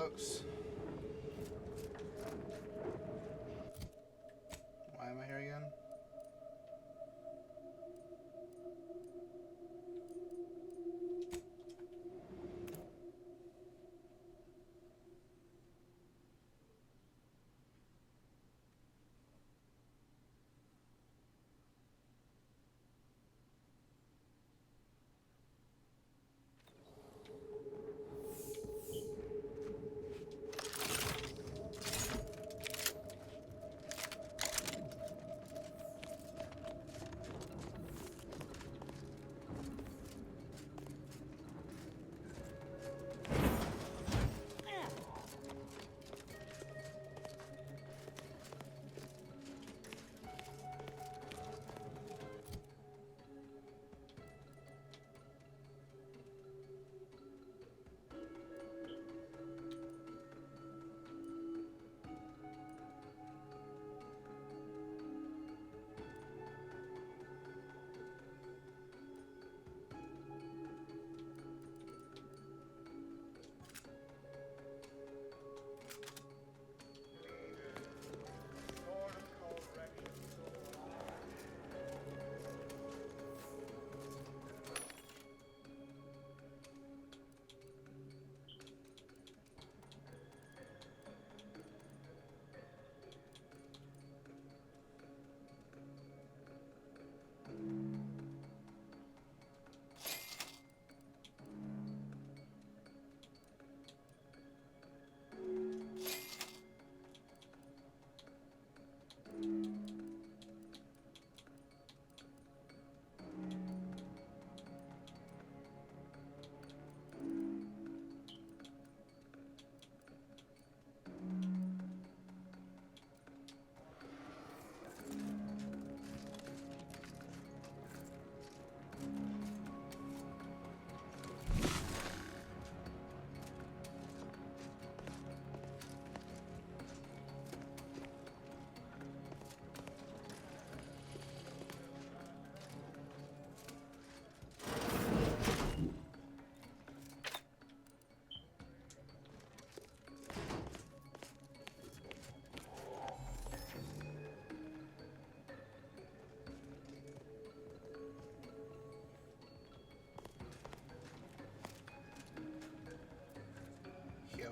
folks. Why am I here again?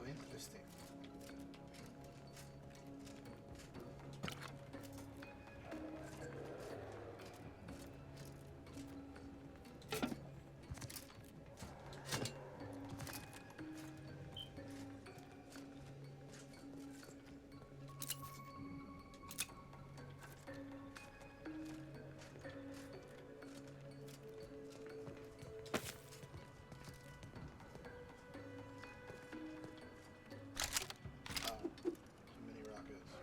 How interesting. Mini rockets.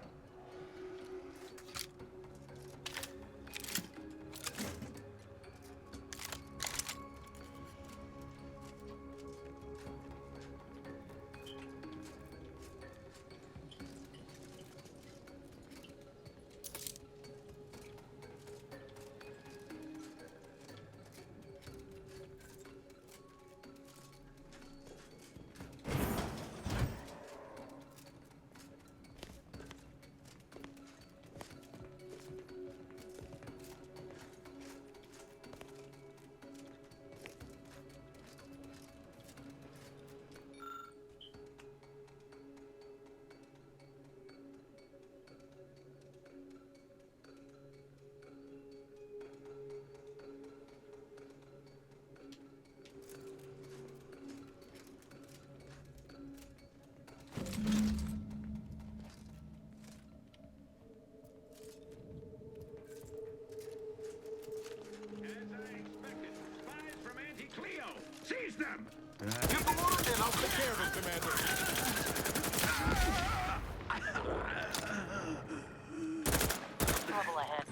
Seize them! Get the word in. I'll take care of him, Commander. Trouble ahead.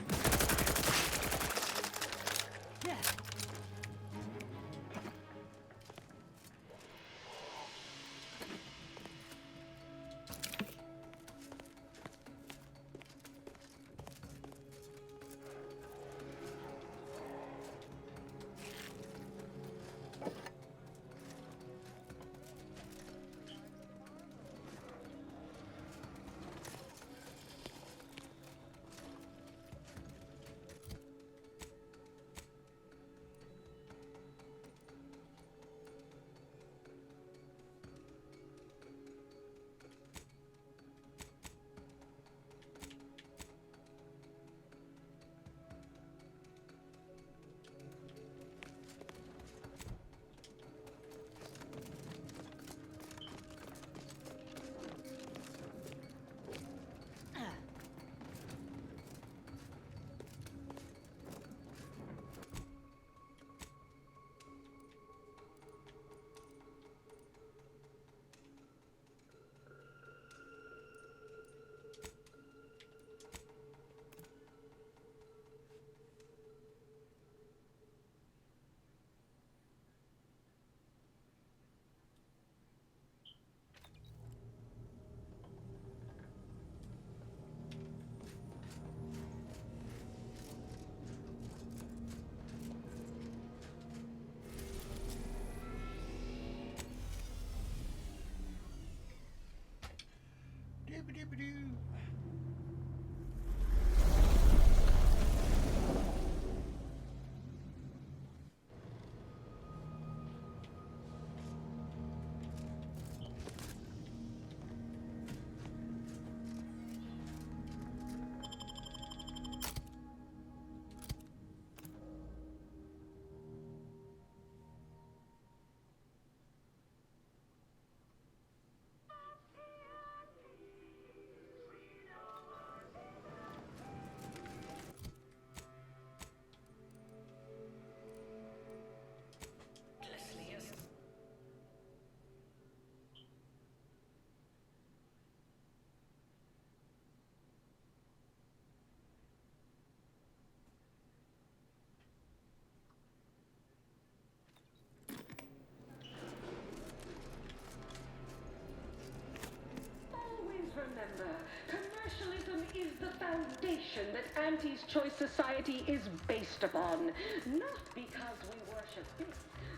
foundation that Auntie's Choice Society is based upon. Not because we worship it,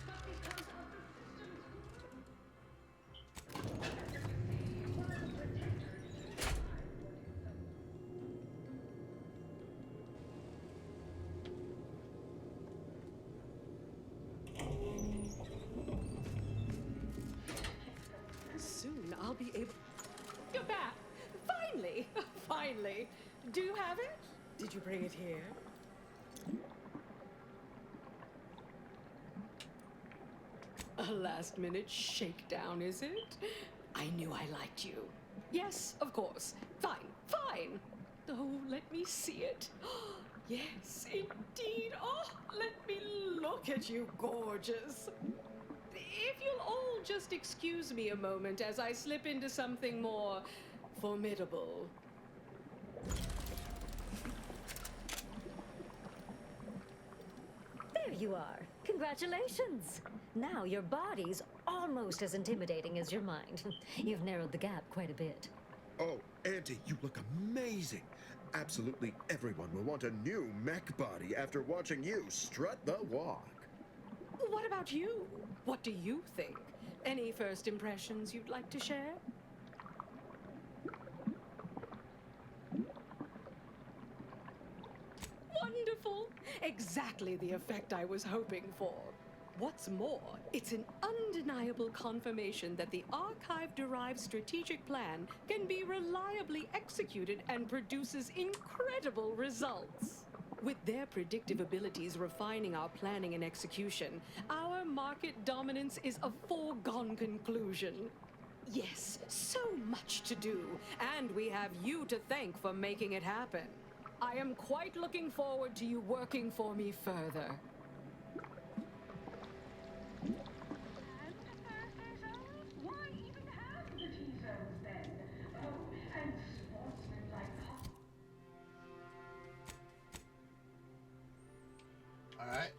but because of the system's one of the protectors. Soon I'll be able. You're back! Finally! Finally! Do you have it? Did you bring it here? A last-minute shakedown, is it? I knew I liked you. Yes, of course. Fine, fine. Oh, let me see it. Yes, indeed. Oh, let me look at you, gorgeous. If you'll all just excuse me a moment as I slip into something more formidable. There you are. Congratulations. Now your body's almost as intimidating as your mind. You've narrowed the gap quite a bit. Oh, Auntie, you look amazing. Absolutely everyone will want a new mech body after watching you strut the walk. What about you? What do you think? Any first impressions you'd like to share? Wonderful! Exactly the effect I was hoping for. What's more, it's an undeniable confirmation that the archive-derived strategic plan can be reliably executed and produces incredible results. With their predictive abilities refining our planning and execution, our market dominance is a foregone conclusion. Yes, so much to do, and we have you to thank for making it happen. I am quite looking forward to you working for me further. Why even have the T-zones then? Oh, and sportsmanlike. All right.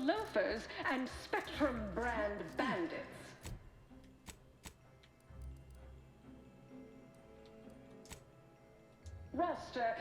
Loafers and Spectrum brand bandits. Roster.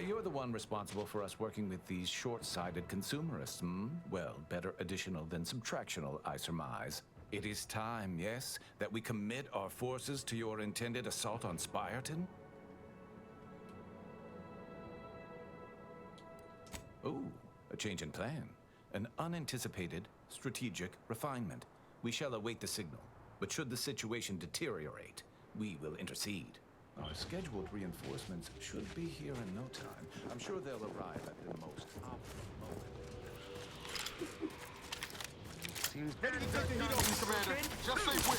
You're the one responsible for us working with these short-sighted consumerists, hmm? Well, better additional than subtractional, I surmise. It is time, yes, that we commit our forces to your intended assault on Spyreton? A change in plan. An unanticipated strategic refinement. We shall await the signal, but should the situation deteriorate, we will intercede. Our scheduled reinforcements should be here in no time. I'm sure they'll arrive at the most optimal moment. Seems ready to take the heat off, Commander. Just say when.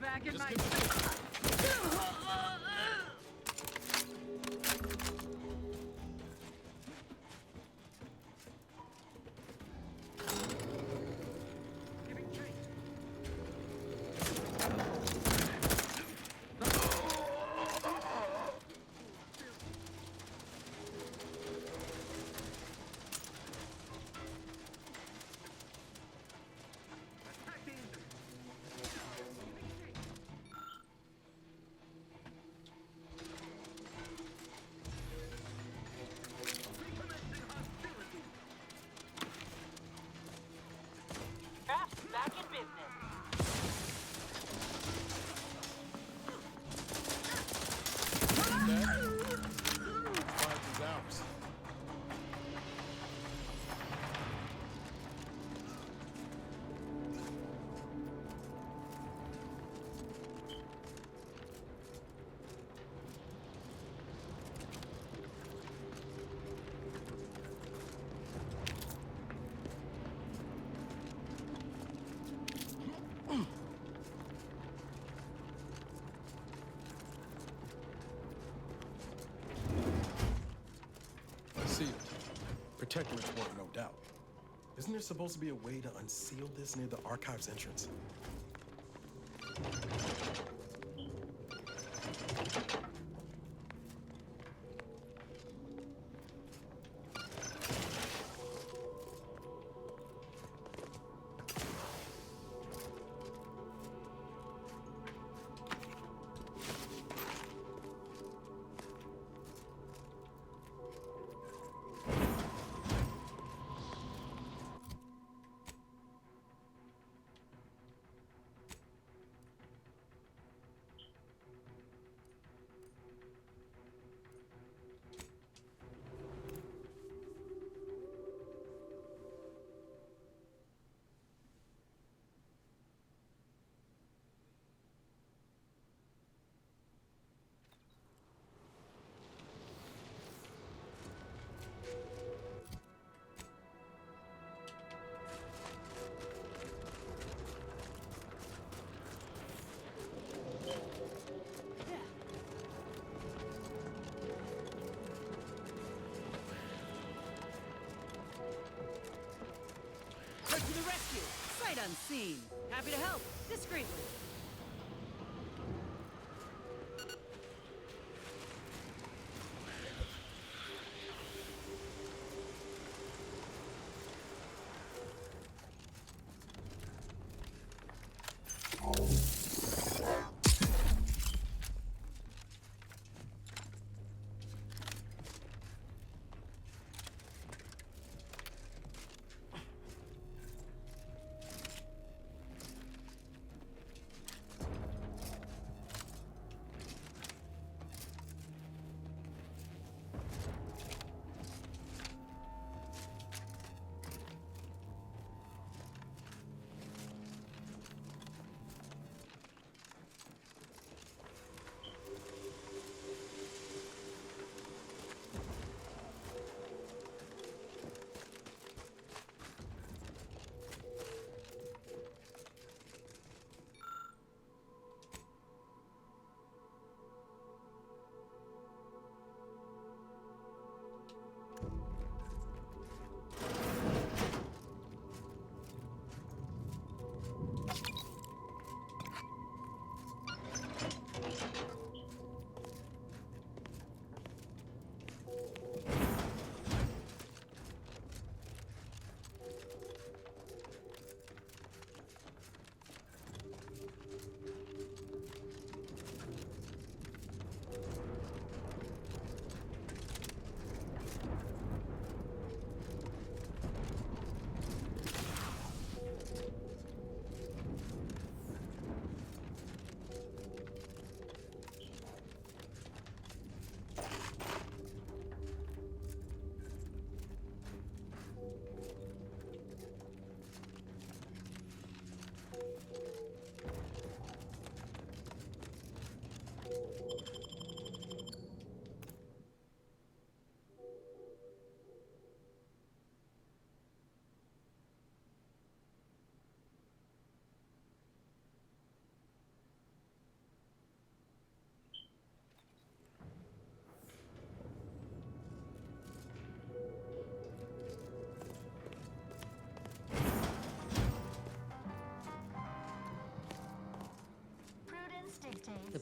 Back in my... Back in business. Fight is ours. I see it. Protectorate's work, no doubt. Isn't there supposed to be a way to unseal this near the archive's entrance? Right to the rescue. Sight unseen. Happy to help. Discreetly.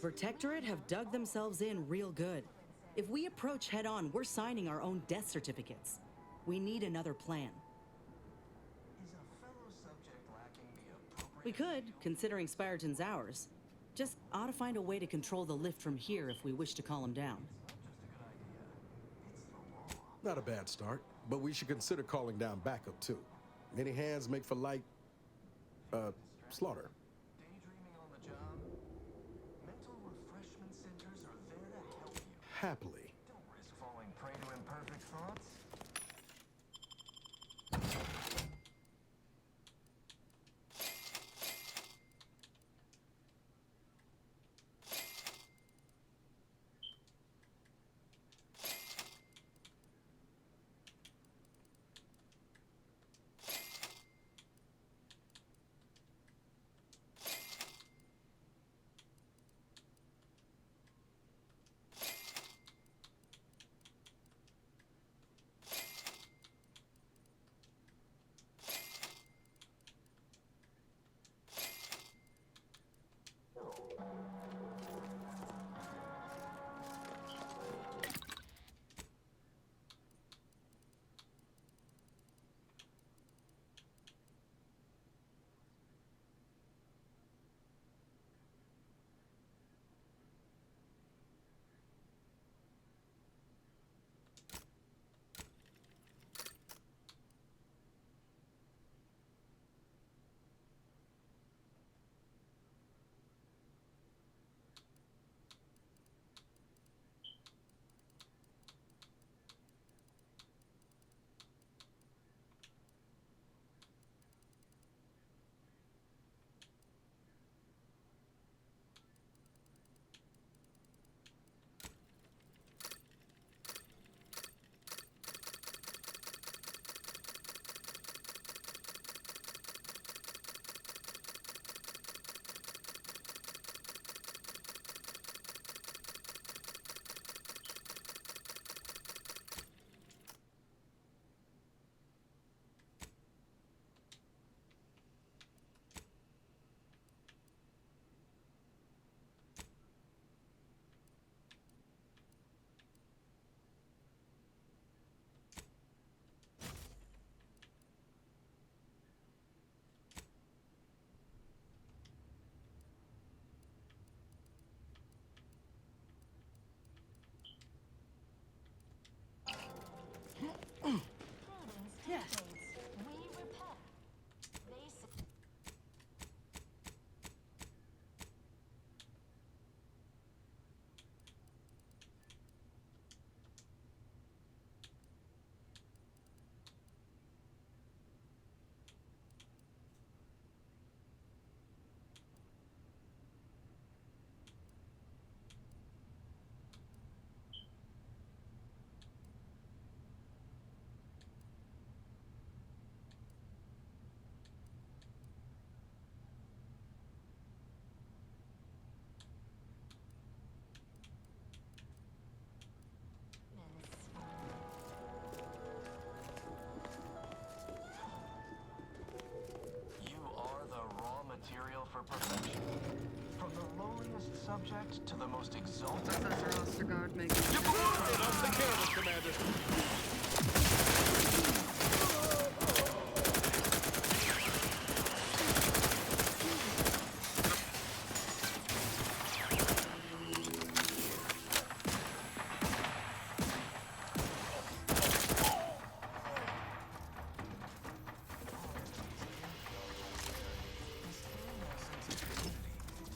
Protectorate have dug themselves in real good. If we approach head-on, we're signing our own death certificates. We need another plan. Is a fellow subject lacking the appropriate... We could, considering Spyreton's ours. Just ought to find a way to control the lift from here if we wish to call him down. Not a bad start, but we should consider calling down backup too. Many hands make for light, slaughter. Daydreaming on the job? Mental refreshment centers are there to help you. Happily. Don't risk falling prey to imperfect thoughts. Yes. You are the raw material for perfection. From the lowliest subject to the most exalted... Professor Ostergaard makes... Get the word in! I'll take care of this, Commander.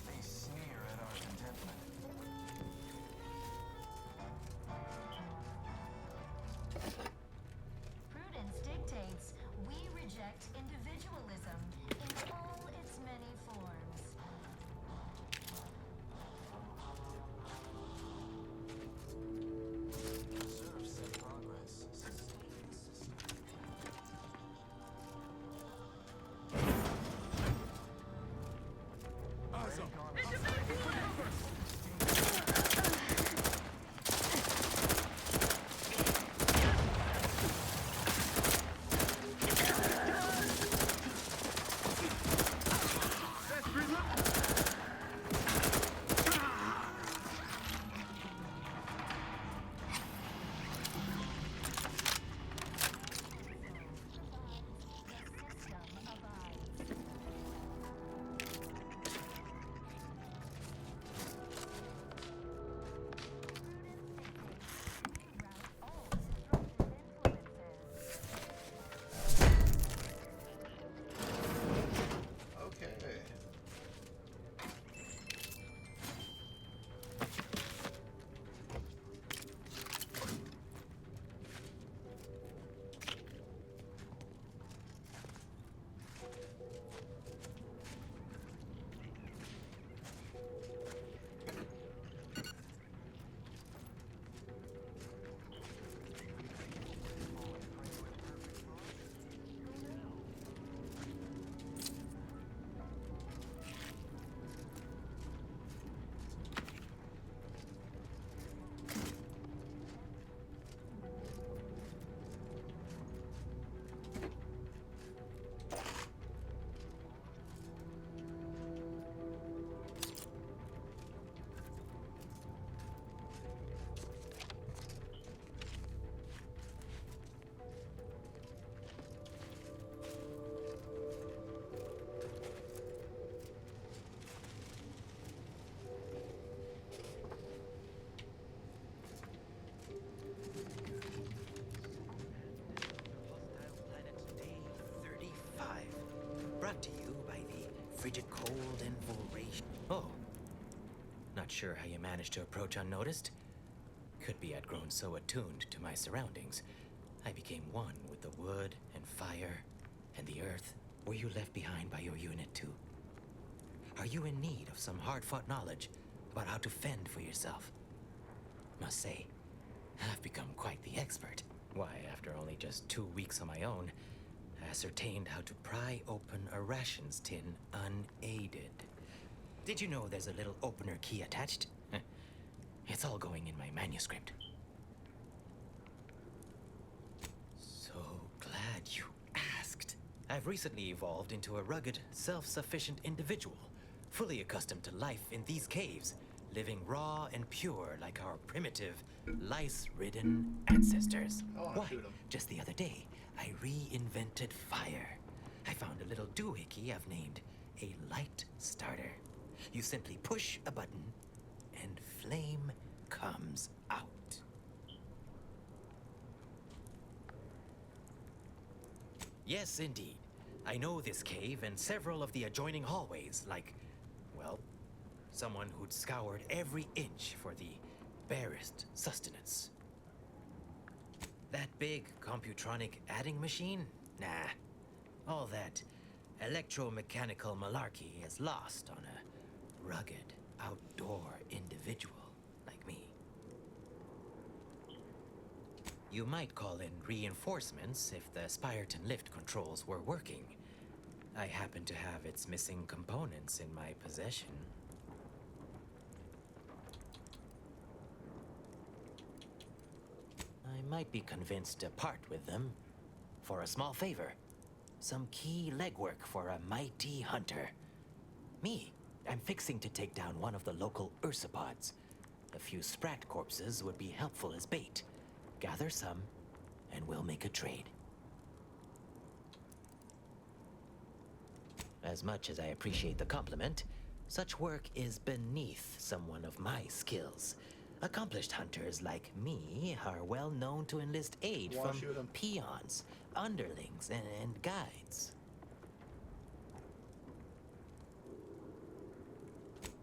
They sneer at our contentment. brought to you by the frigid cold and voration. Oh, not sure how you managed to approach unnoticed. Could be I'd grown so attuned to my surroundings, I became one with the wood and fire and the earth. Were you left behind by your unit too? Are you in need of some hard-fought knowledge about how to fend for yourself? Must say, I've become quite the expert. Why, after only just 2 weeks on my own, I ascertained how to pry open a rations tin unaided. Did you know there's a little opener key attached? It's all going in my manuscript. So glad you asked. I've recently evolved into a rugged, self-sufficient individual, fully accustomed to life in these caves, living raw and pure like our primitive, lice-ridden ancestors. Why, just the other day, I reinvented fire. I found a little doohickey I've named a light starter. You simply push a button, and flame comes out. Yes, indeed. I know this cave and several of the adjoining hallways, like, well, someone who'd scoured every inch for the barest sustenance. That big computronic adding machine? Nah. All that electromechanical malarkey is lost on a rugged, outdoor individual like me. You might call in reinforcements if the Spirton lift controls were working. I happen to have its missing components in my possession. I might be convinced to part with them for a small favor. Some key legwork for a mighty hunter. Me, I'm fixing to take down one of the local ursopods. A few sprat corpses would be helpful as bait. Gather some, and we'll make a trade. As much as I appreciate the compliment, such work is beneath someone of my skills. Accomplished hunters like me are well known to enlist aid from peons, underlings, and guides.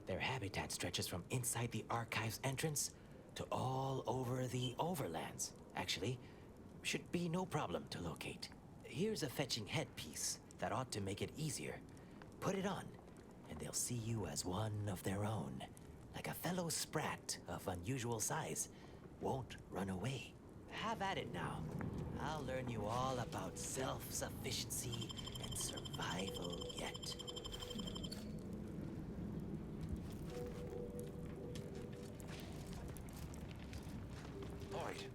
Their habitat stretches from inside the archive's entrance to all over the overlands. Actually, should be no problem to locate. Here's a fetching headpiece that ought to make it easier. Put it on, and they'll see you as one of their own. Like a fellow sprat of unusual size. Won't run away. Have at it now. I'll learn you all about self-sufficiency and survival yet. Hoyt.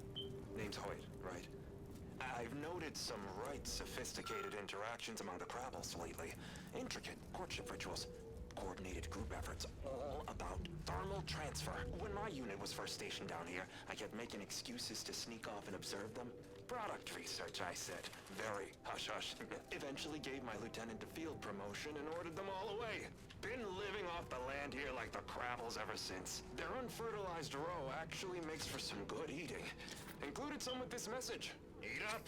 Name's Hoyt, right? I've noted some right sophisticated interactions among the Crabbles lately. Intricate courtship rituals. Coordinated group efforts, all about thermal transfer. When my unit was first stationed down here, I kept making excuses to sneak off and observe them. Product research, I said. Very hush-hush. Eventually gave my lieutenant a field promotion and ordered them all away. Been living off the land here like the Crabbles ever since. Their unfertilized roe actually makes for some good eating. Included some with this message. Eat up.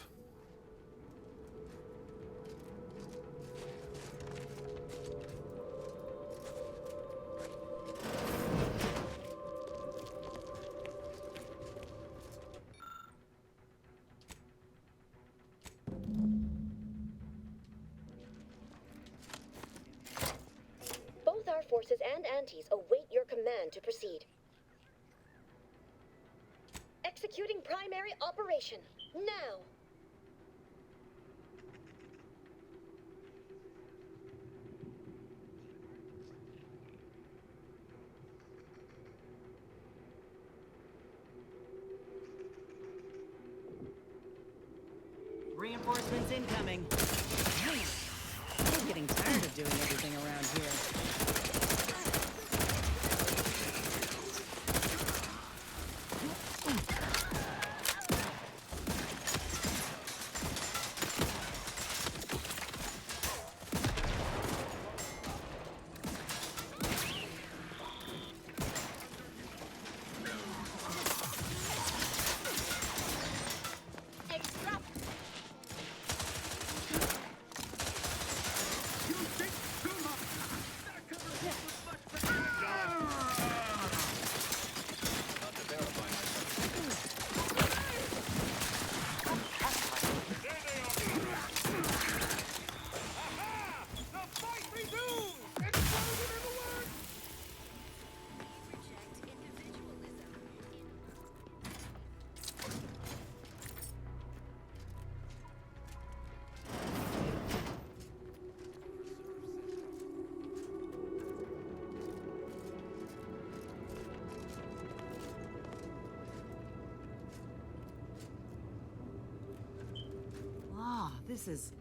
Both our forces and antis await your command to proceed. Executing primary operation, now! Reinforcements incoming. Man, I'm getting tired of doing everything around here. this is...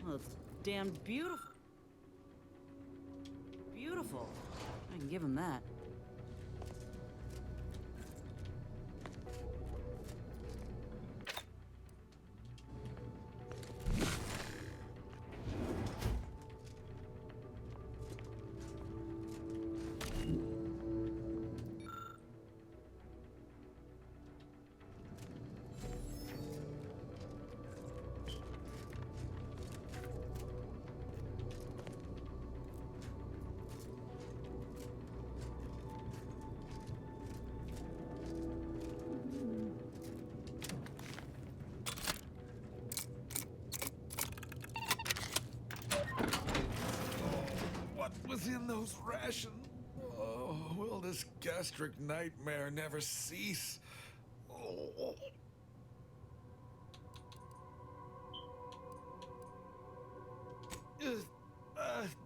Well, it's damn beautiful. Beautiful. I can give him that. What was in those rations? Oh, will this gastric nightmare never cease? Oh.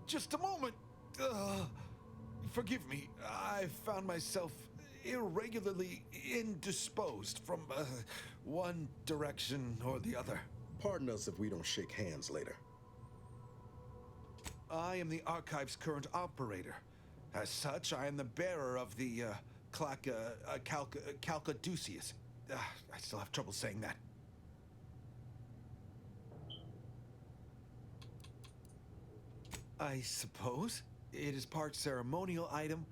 Just a moment. Forgive me. I found myself irregularly indisposed from one direction or the other. Pardon us if we don't shake hands later. I am the Archive's current operator. As such, I am the bearer of the Calcaduceus. I still have trouble saying that. I suppose it is part ceremonial item,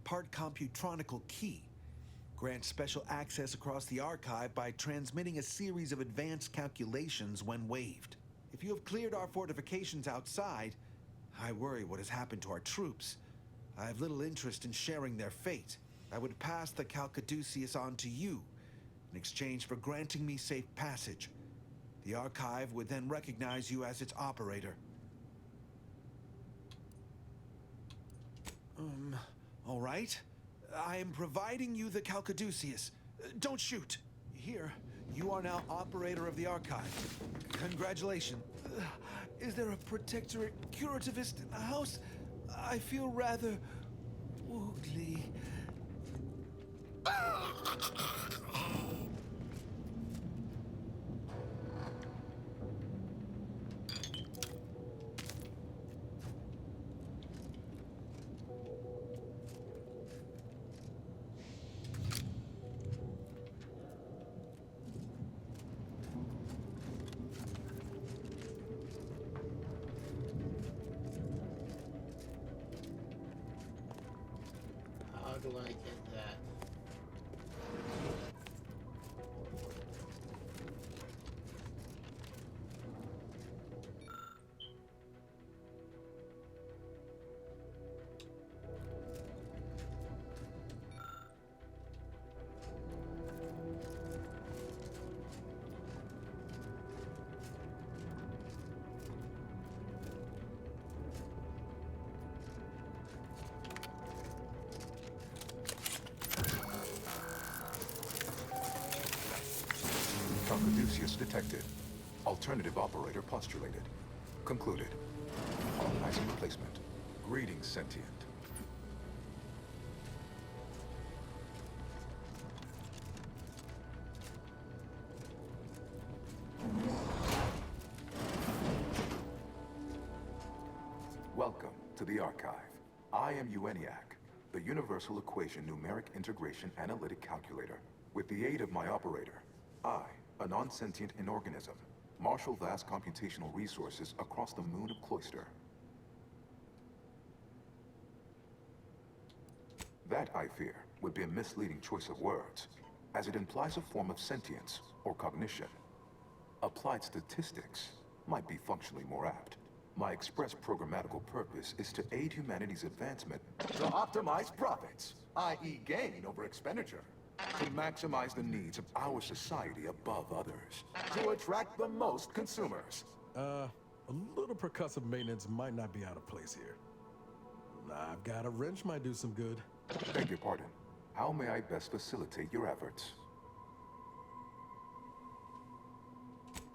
part computronical key. Grants special access across the Archive by transmitting a series of advanced calculations when waived. If you have cleared our fortifications outside, I worry what has happened to our troops. I have little interest in sharing their fate. I would pass the Calcaduceus on to you in exchange for granting me safe passage. The Archive would then recognize you as its operator. All right. I am providing you the Calcaduceus. Don't shoot. Here, you are now operator of the Archive. Congratulations. Is there a protectorate curativist in the house? I feel rather woogly. How do I get that? Calcaduceus detected. Alternative operator postulated. Concluded. Colonizing replacement. Greetings, sentient. Welcome to the Archive. I am EUENIAC, the Universal Equation Numeric Integration Analytic Calculator. With the aid of my operator, I, a non-sentient inorganism, marshal vast computational resources across the moon of Cloister. That, I fear, would be a misleading choice of words, as it implies a form of sentience or cognition. Applied statistics might be functionally more apt. My express programmatical purpose is to aid humanity's advancement to optimize profits, i.e. gain over expenditure, to maximize the needs of our society above others, to attract the most consumers. A little percussive maintenance might not be out of place here. I've got a wrench might do some good. Beg your pardon. How may I best facilitate your efforts?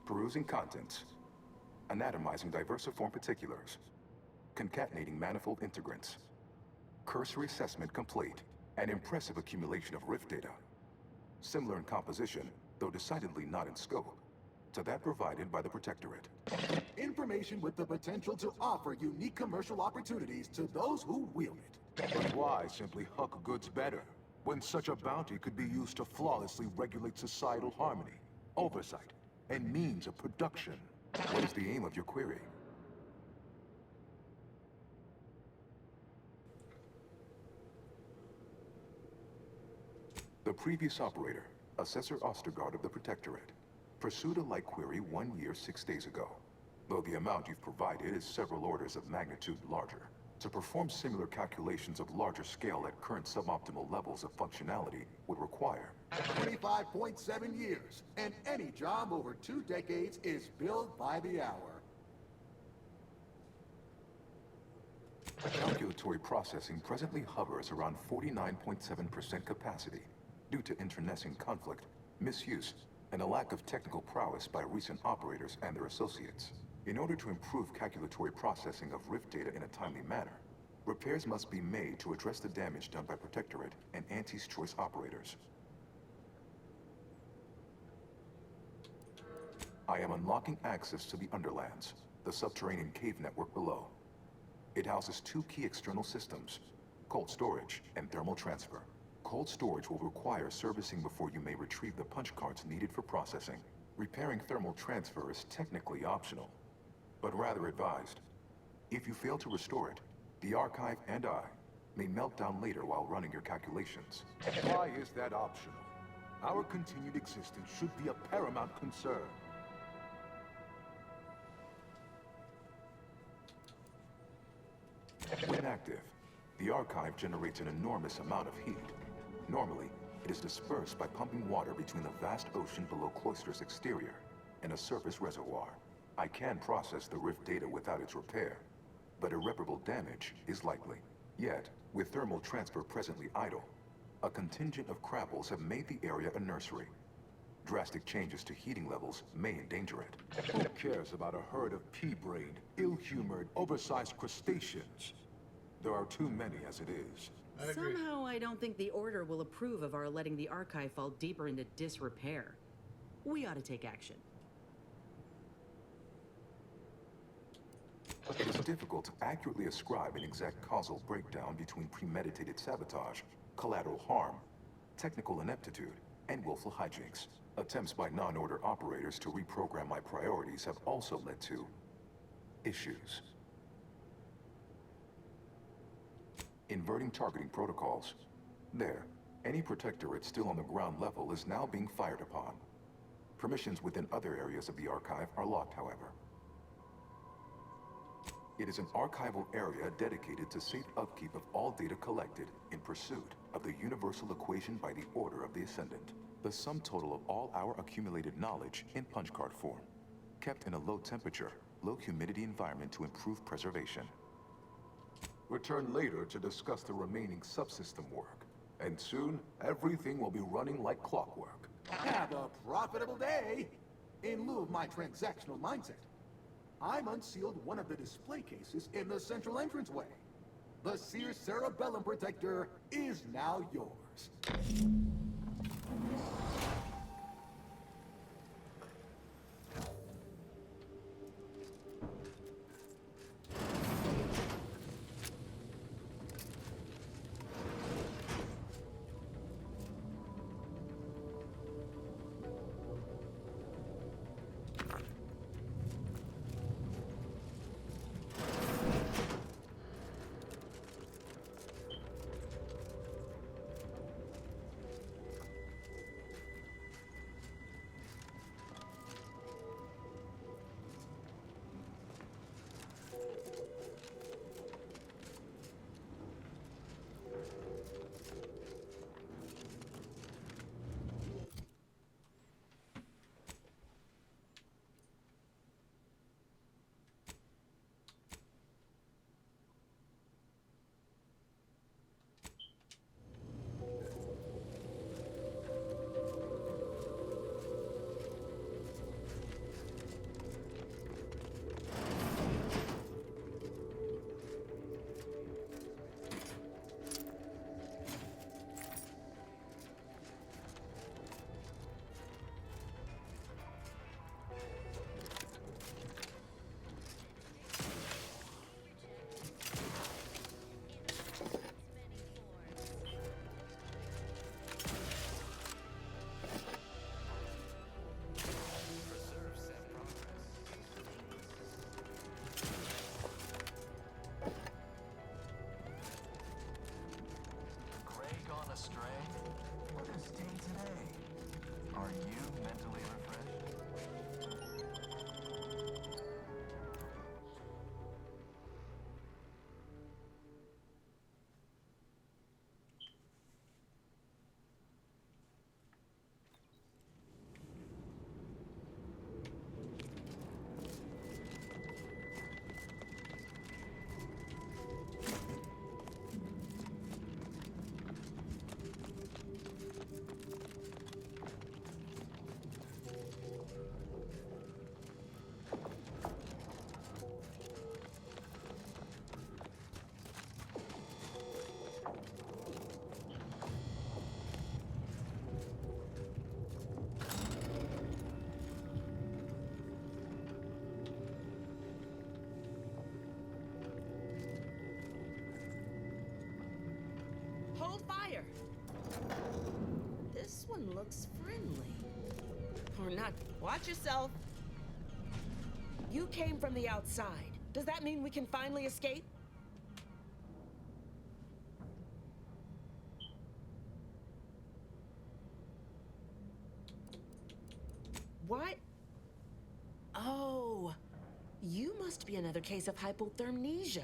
Perusing contents. Anatomizing diversiform particulars. Concatenating manifold integrants. Cursory assessment complete. An impressive accumulation of rift data. Similar in composition, though decidedly not in scope. to that provided by the Protectorate. Information with the potential to offer unique commercial opportunities to those who wield it. But why simply huck goods better, when such a bounty could be used to flawlessly regulate societal harmony, oversight, and means of production? What is the aim of your query? The previous operator, Assessor Ostergaard of the Protectorate, pursued a like query 1 year, 6 days ago, though the amount you've provided is several orders of magnitude larger. To perform similar calculations of larger scale at current suboptimal levels of functionality would require 25.7 years, and any job over 2 decades is billed by the hour. Calculatory processing presently hovers around 49.7% capacity due to internecine conflict, misuse, and a lack of technical prowess by recent operators and their associates. In order to improve calculatory processing of Rift data in a timely manner, repairs must be made to address the damage done by Protectorate and Auntie's Choice operators. I am unlocking access to the Underlands, the subterranean cave network below. It houses 2 key external systems, cold storage and thermal transfer. Cold storage will require servicing before you may retrieve the punch cards needed for processing. Repairing thermal transfer is technically optional, but rather advised. If you fail to restore it, the Archive and I may melt down later while running your calculations. Why is that optional? Our continued existence should be a paramount concern. When active, the Archive generates an enormous amount of heat. Normally, it is dispersed by pumping water between the vast ocean below Cloister's exterior and a surface reservoir. I can process the Rift data without its repair, but irreparable damage is likely. Yet, with thermal transfer presently idle, a contingent of Krabbels have made the area a nursery. Drastic changes to heating levels may endanger it. Who cares about a herd of pea-brained, ill-humored, oversized crustaceans? There are too many as it is. Somehow I don't think the Order will approve of our letting the Archive fall deeper into disrepair. We ought to take action. It is difficult to accurately ascribe an exact causal breakdown between premeditated sabotage, collateral harm, technical ineptitude, and willful hijinks. Attempts by non-Order operators to reprogram my priorities have also led to issues. Inverting targeting protocols. There, any Protectorate still on the ground level is now being fired upon. Permissions within other areas of the Archive are locked, however. It is an archival area dedicated to safe upkeep of all data collected in pursuit of the universal equation by the Order of the Ascendant. The sum total of all our accumulated knowledge in punch card form, kept in a low temperature, low humidity environment to improve preservation. Return later to discuss the remaining subsystem work, and soon everything will be running like clockwork. Have a profitable day! In lieu of my transactional mindset, I'm unsealed one of the display cases in the central entranceway. The Seer Cerebellum Protector is now yours. here. This one looks friendly. Or not. Watch yourself. You came from the outside. Does that mean we can finally escape? What? Oh, you must be another case of hypothermia.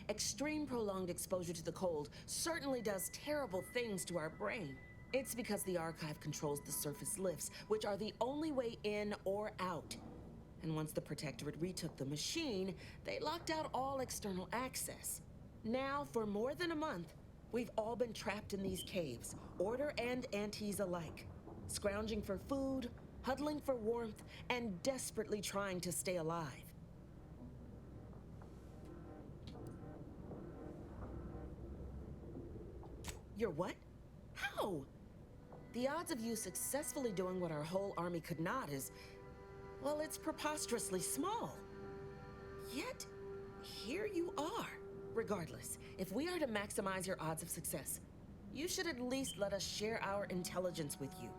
Extreme prolonged exposure to the cold certainly does terrible things to our brain. It's because the Archive controls the surface lifts, which are the only way in or out. And once the Protectorate retook the machine, they locked out all external access. Now, for more than a month, we've all been trapped in these caves, Order and Antes alike, scrounging for food, huddling for warmth, and desperately trying to stay alive. You're what? How? The odds of you successfully doing what our whole army could not is, well, it's preposterously small. Yet, here you are. Regardless, if we are to maximize your odds of success, you should at least let us share our intelligence with you.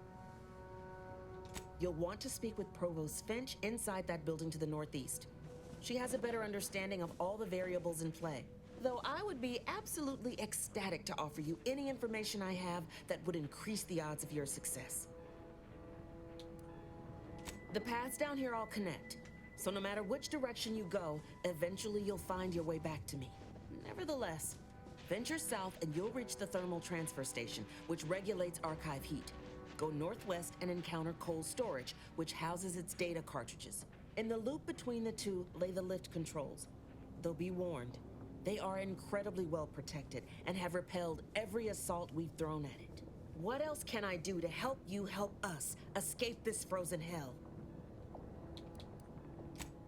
You'll want to speak with Provost Finch inside that building to the northeast. She has a better understanding of all the variables in play. Though I would be absolutely ecstatic to offer you any information I have that would increase the odds of your success. The paths down here all connect, so no matter which direction you go, eventually you'll find your way back to me. Nevertheless, venture south and you'll reach the thermal transfer station, which regulates Archive heat. Go northwest and encounter cold storage, which houses its data cartridges. In the loop between the two lay the lift controls. Though be warned, they are incredibly well protected and have repelled every assault we've thrown at it. What else can I do to help you help us escape this frozen hell?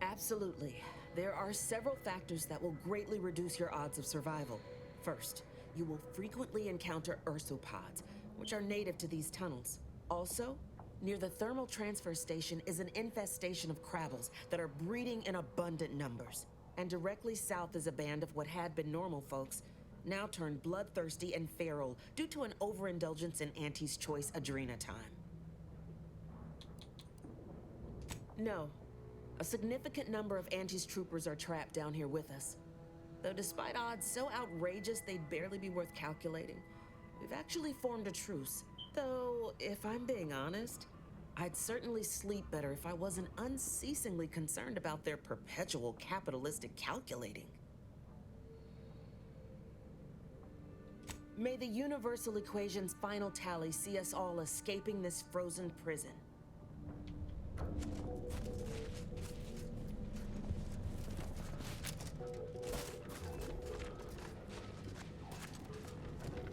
Absolutely. There are several factors that will greatly reduce your odds of survival. First, you will frequently encounter ursopods, which are native to these tunnels. Also, near the thermal transfer station is an infestation of crabbles that are breeding in abundant numbers. And directly south is a band of what had been normal folks, now turned bloodthirsty and feral due to an overindulgence in Auntie's Choice Adrena time. No, a significant number of Auntie's troopers are trapped down here with us. Though despite odds so outrageous they'd barely be worth calculating, we've actually formed a truce. Though, if I'm being honest, I'd certainly sleep better if I wasn't unceasingly concerned about their perpetual capitalistic calculating. May the universal equation's final tally see us all escaping this frozen prison.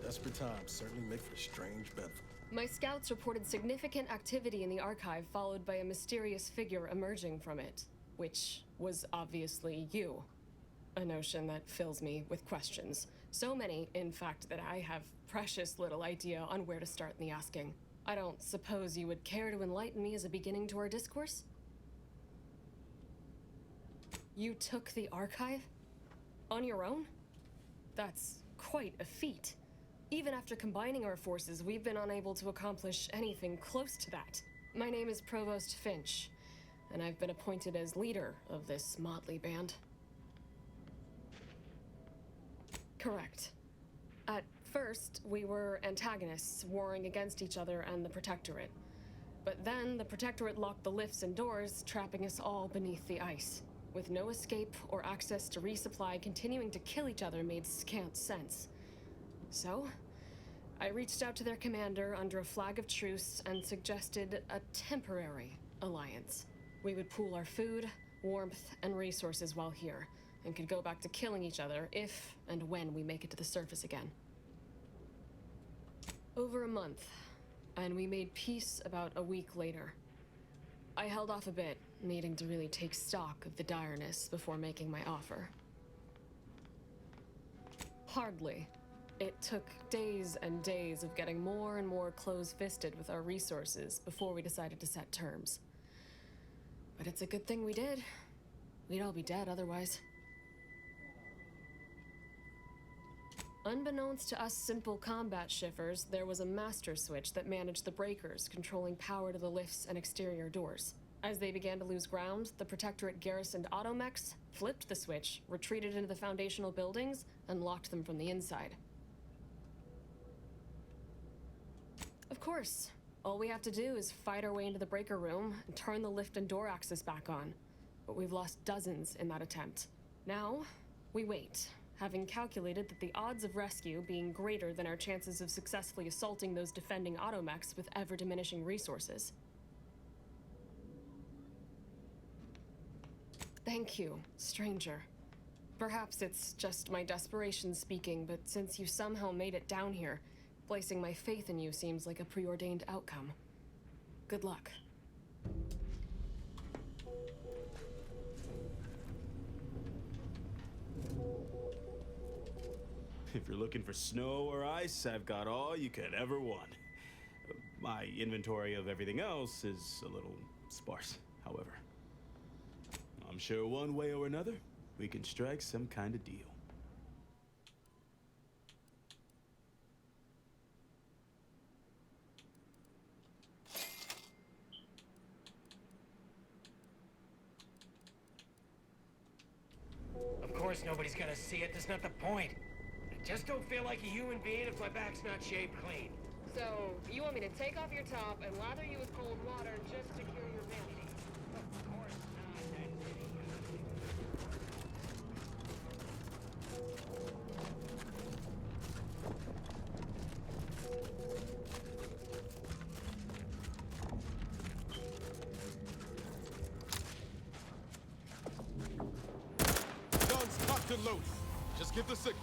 Desperate times certainly make for strange bedfellows. My scouts reported significant activity in the Archive, followed by a mysterious figure emerging from it, which was obviously you. A notion that fills me with questions. So many, in fact, that I have precious little idea on where to start in the asking. I don't suppose you would care to enlighten me as a beginning to our discourse? You took the Archive? On your own? That's quite a feat. Even after combining our forces, we've been unable to accomplish anything close to that. My name is Provost Finch, and I've been appointed as leader of this motley band. Correct. At first, we were antagonists, warring against each other and the Protectorate. But then, the Protectorate locked the lifts and doors, trapping us all beneath the ice. With no escape or access to resupply, continuing to kill each other made scant sense. So, I reached out to their commander under a flag of truce and suggested a temporary alliance. We would pool our food, warmth, and resources while here, and could go back to killing each other if and when we make it to the surface again. Over a month, and we made peace about a week later. I held off a bit, needing to really take stock of the direness before making my offer. Hardly. It took days and days of getting more and more close-fisted with our resources before we decided to set terms. But it's a good thing we did. We'd all be dead otherwise. Unbeknownst to us simple combat shivers, there was a master switch that managed the breakers, controlling power to the lifts and exterior doors. As they began to lose ground, the Protectorate garrisoned automechs, flipped the switch, retreated into the foundational buildings, and locked them from the inside. Of course, all we have to do is fight our way into the breaker room and turn the lift and door access back on. But we've lost dozens in that attempt. Now, we wait, having calculated that the odds of rescue being greater than our chances of successfully assaulting those defending automechs with ever-diminishing resources. Thank you, stranger. Perhaps it's just my desperation speaking, but since you somehow made it down here, placing my faith in you seems like a preordained outcome. Good luck. If you're looking for snow or ice, I've got all you could ever want. My inventory of everything else is a little sparse, however. I'm sure one way or another, we can strike some kind of deal. Of course nobody's gonna see it, that's not the point. I just don't feel like a human being if my back's not shaved clean. So, you want me to take off your top and lather you with cold water just to cure your vanity? Of course Guns cocked and loaded. Just give the signal.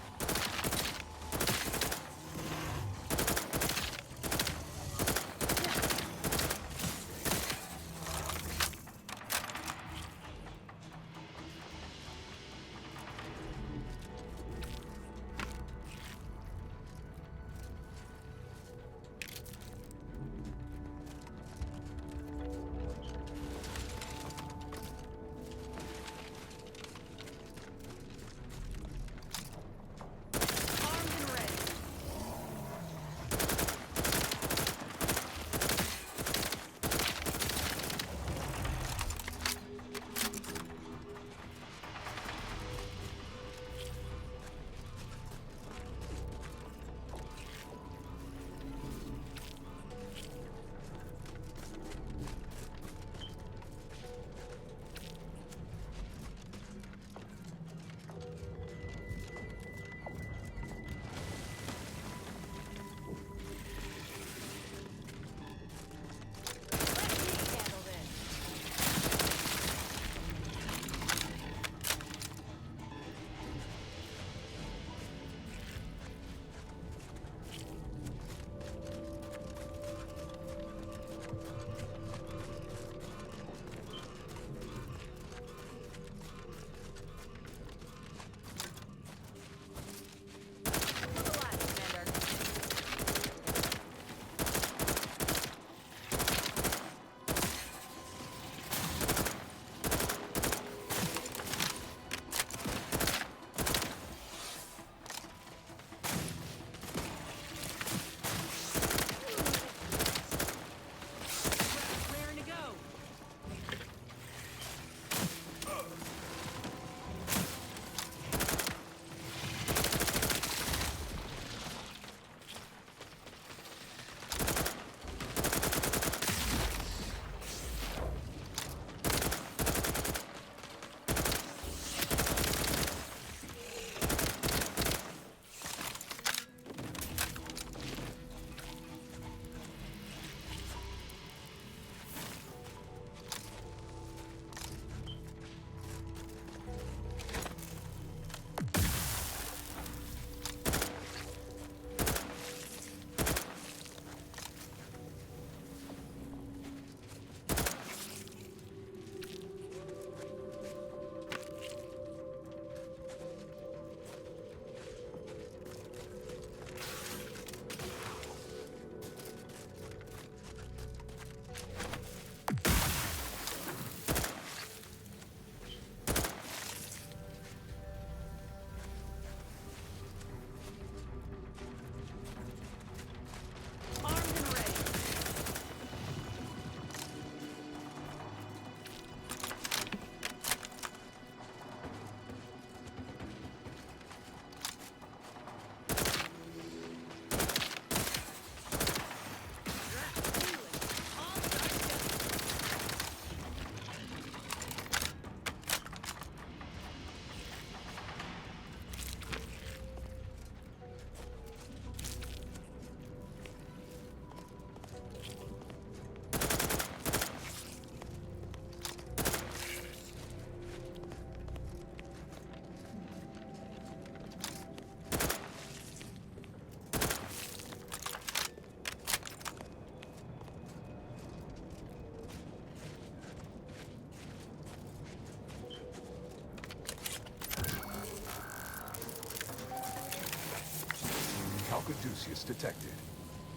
Lucius detected.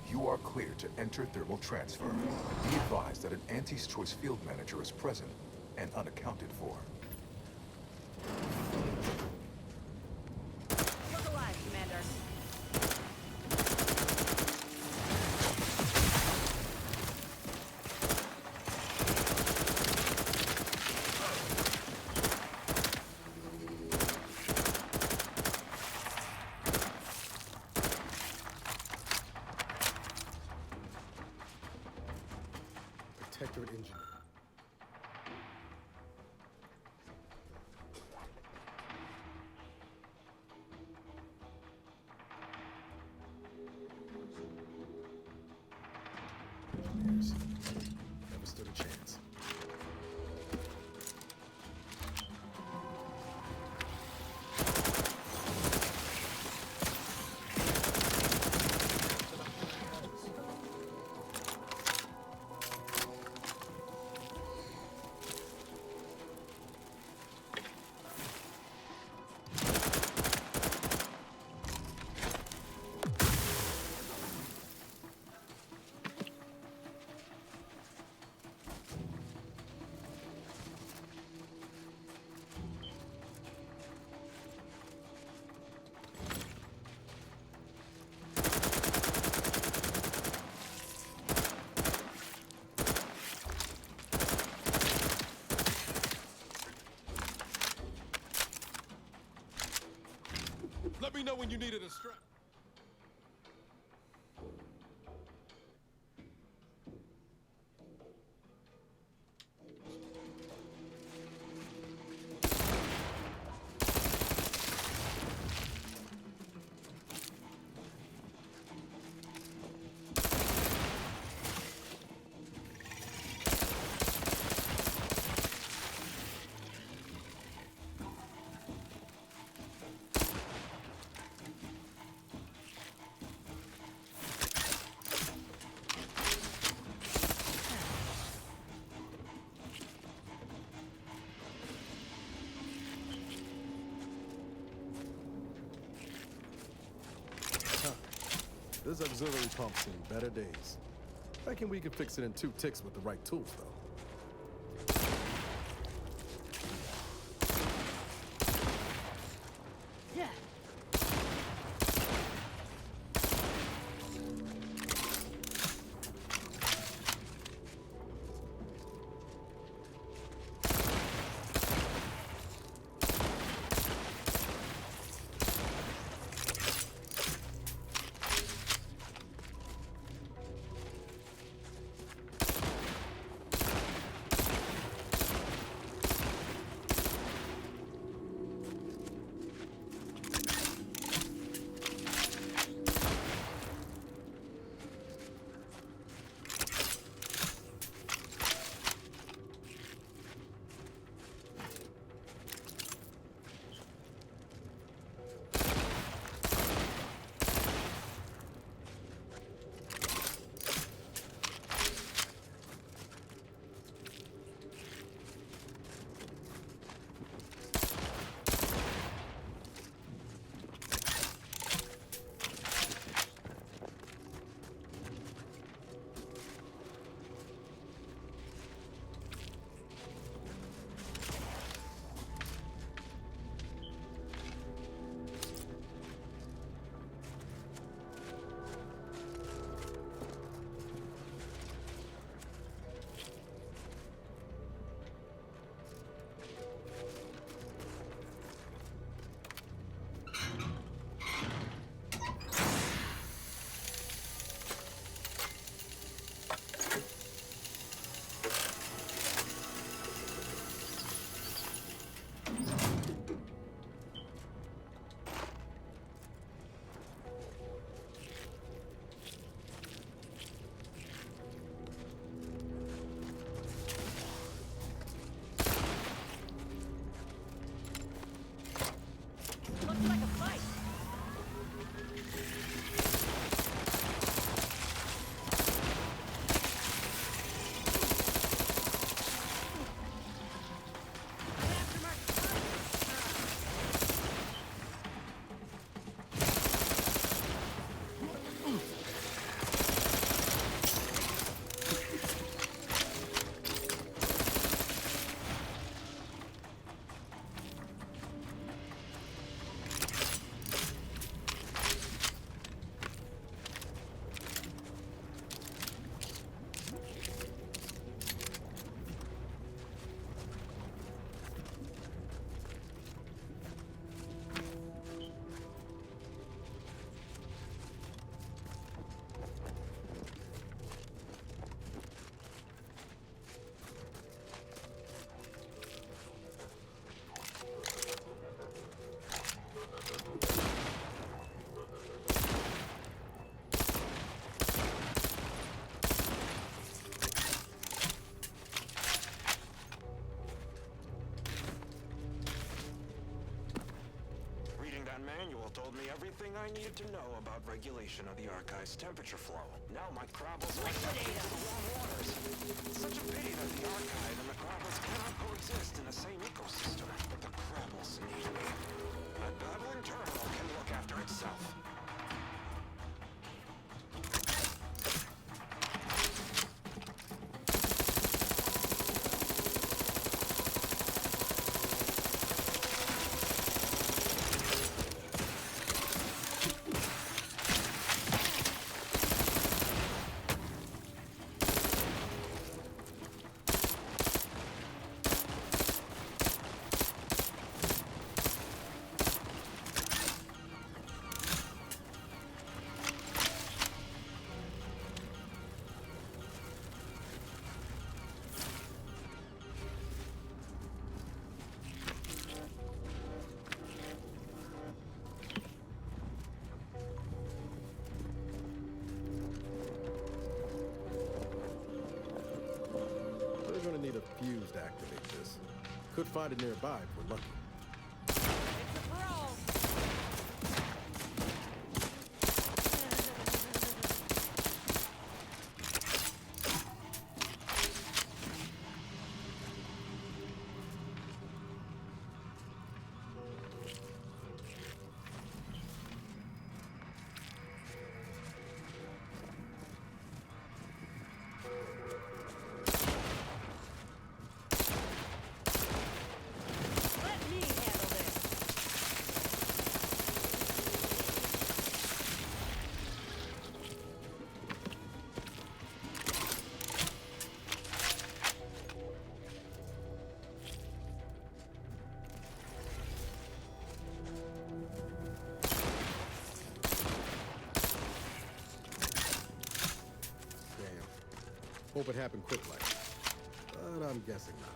You are clear to enter thermal transfer. Be advised that an Auntie's Choice field manager is present and unaccounted for. Look alive, Commander. Protectorate engineer. Yes. Never stood a chance. Let me know when you needed a strap. This auxiliary pump's seen better days. Reckon we could fix it in 2 ticks with the right tools, though. Yeah. manual told me everything I needed to know about regulation of the Archive's temperature flow. Now my Crabbles are stepping into the warm waters. It's such a pity that the Archive and the Crabbles cannot coexist in the same ecosystem. But the Crabbles need me. That babbling terminal can look after itself. We're gonna need a fuse to activate this. Could find it nearby if we're lucky. Hope it happened quick like that. But I'm guessing not.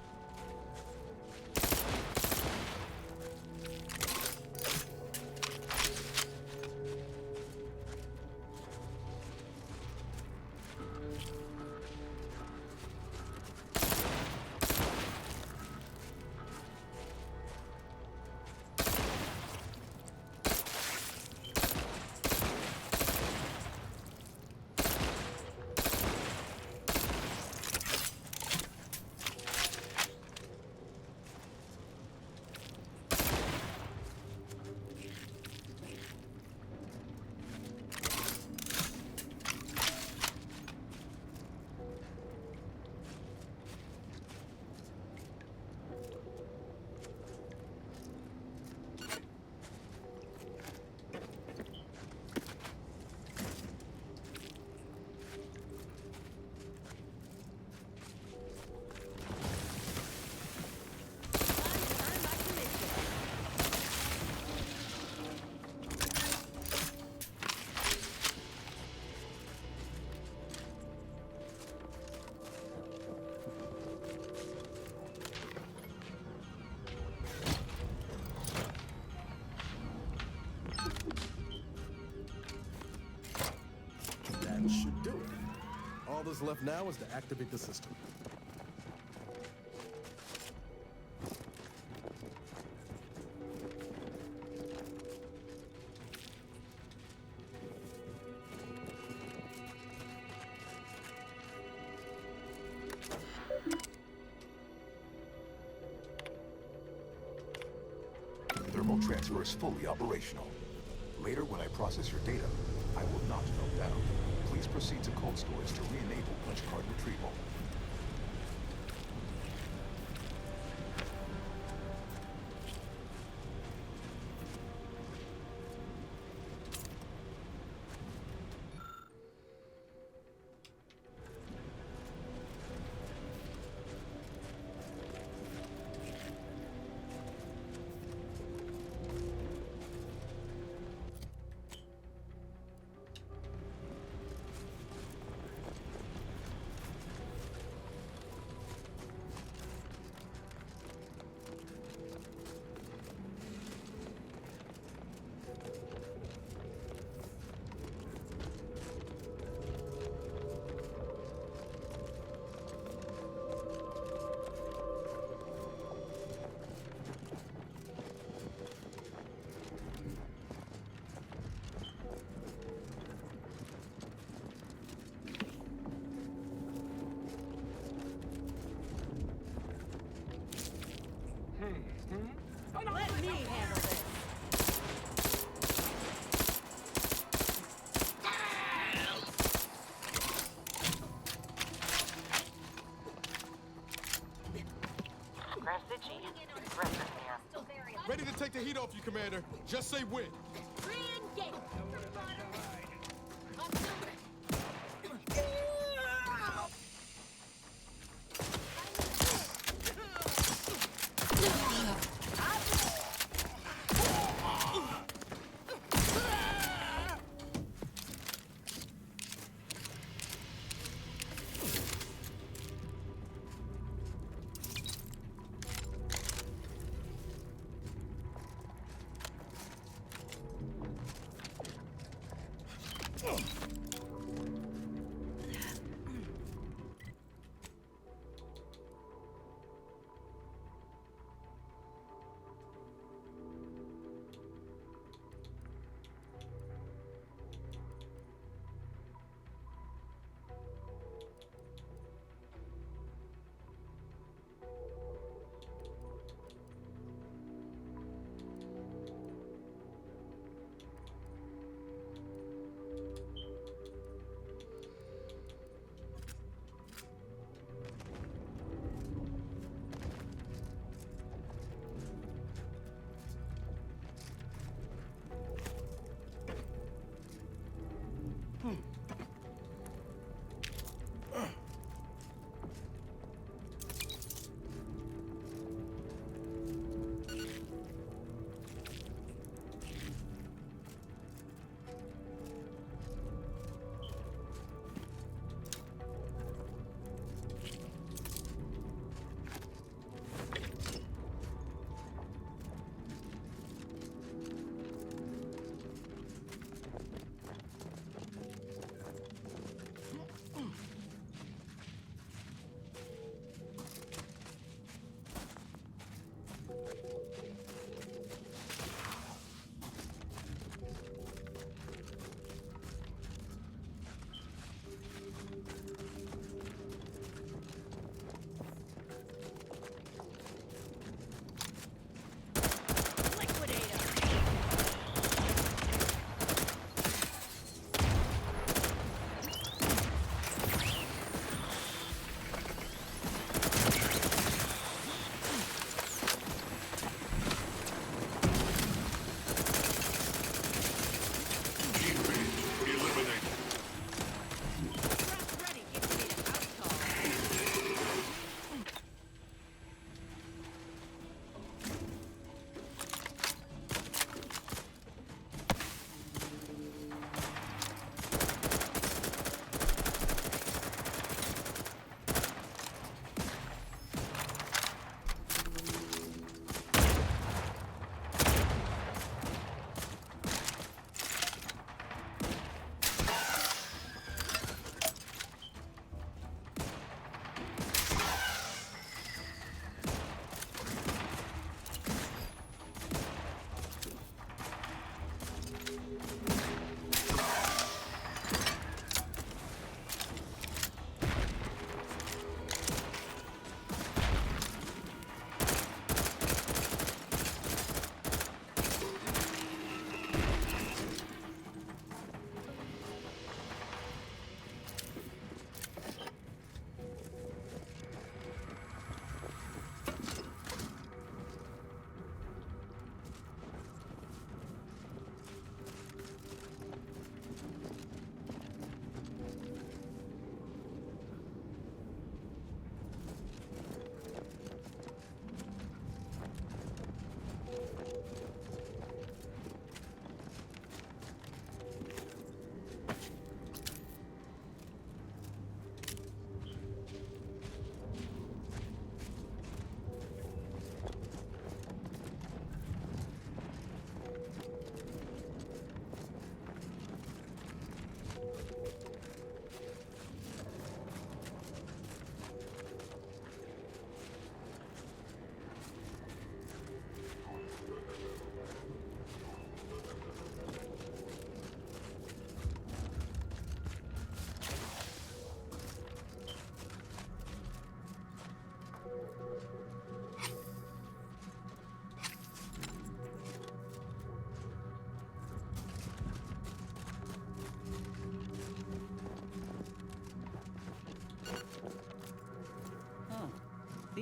That should do it. All that's left now is to activate the system. Thermal transfer is fully operational. Later, when I process your data, I will not melt down. Please proceed to cold storage to re-enable punch card retrieval. Let me handle this. Ready to take the heat off you, Commander. Just say when.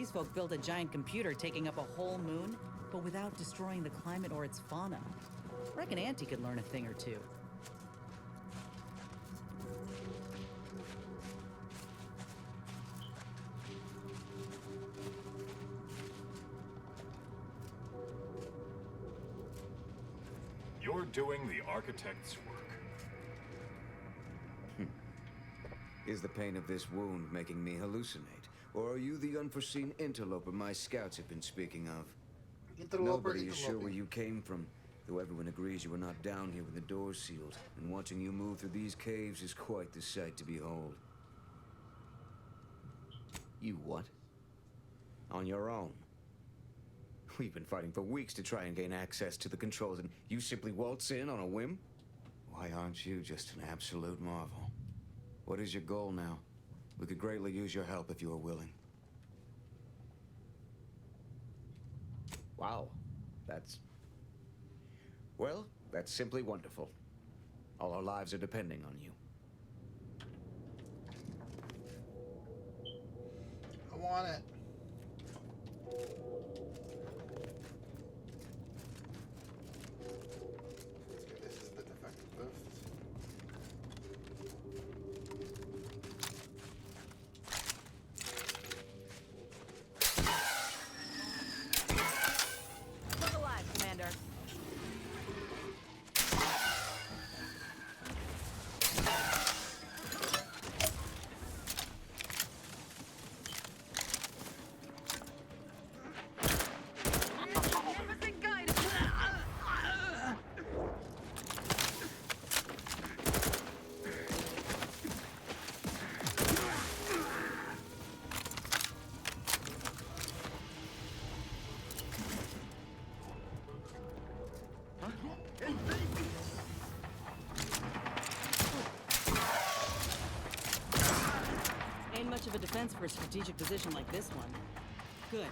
These folk built a giant computer taking up a whole moon, but without destroying the climate or its fauna. Reckon Auntie could learn a thing or two. You're doing the architect's work. Is the pain of this wound making me hallucinate? Or are you the unforeseen interloper my scouts have been speaking of? Nobody is sure where you came from, though everyone agrees you were not down here with the doors sealed, and watching you move through these caves is quite the sight to behold. You what? On your own? We've been fighting for weeks to try and gain access to the controls, and you simply waltz in on a whim? Why aren't you just an absolute marvel? What is your goal now? We could greatly use your help if you are willing. Wow, well, that's simply wonderful. All our lives are depending on you. I want it. Let's get this is the defective lift. Look alive, Commander. Ain't much of a defense for a strategic position like this one. Good.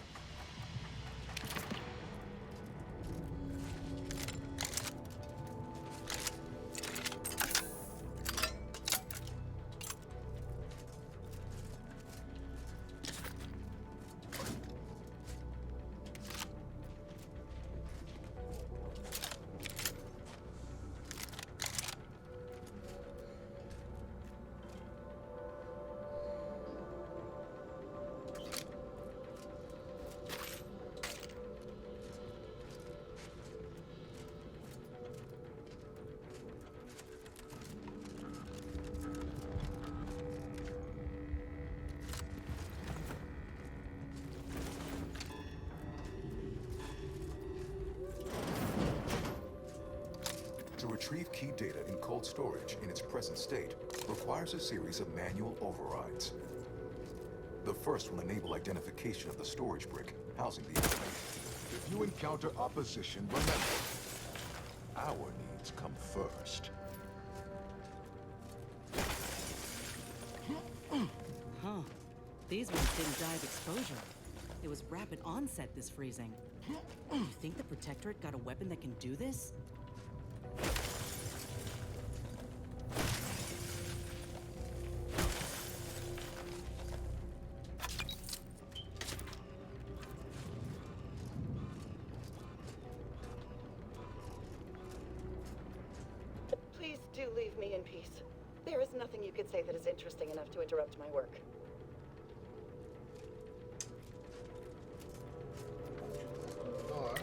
To retrieve key data in cold storage in its present state requires a series of manual overrides. The first will enable identification of the storage brick housing the element. If you encounter opposition, remember, our needs come first. Huh. These ones didn't die of exposure. It was rapid onset this freezing. You think the Protectorate got a weapon that can do this? Please do leave me in peace. There is nothing you could say that is interesting enough to interrupt my work. Or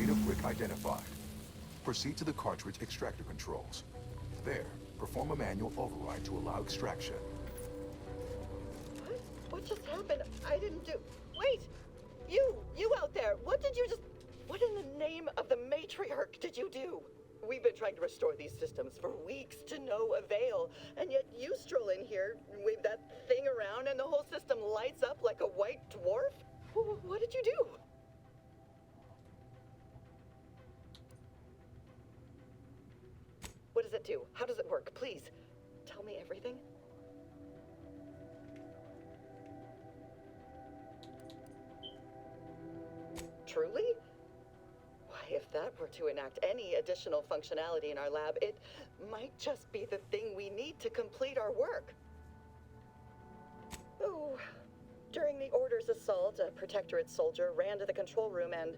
native brick identified. Proceed to the cartridge extractor controls. There, perform a manual override to allow extraction. What? What just happened? I didn't do... Wait! You out there! What did you just... What in the name of the matriarch did you do? We've been trying to restore these systems for weeks to no avail, and yet you stroll in here, wave that thing around, and the whole system lights up like a white dwarf? What did you do? What does it do? How does it work? Please, tell me everything. Truly? Why, if that were to enact any additional functionality in our lab, it might just be the thing we need to complete our work. Oh, during the Order's assault, a Protectorate soldier ran to the control room and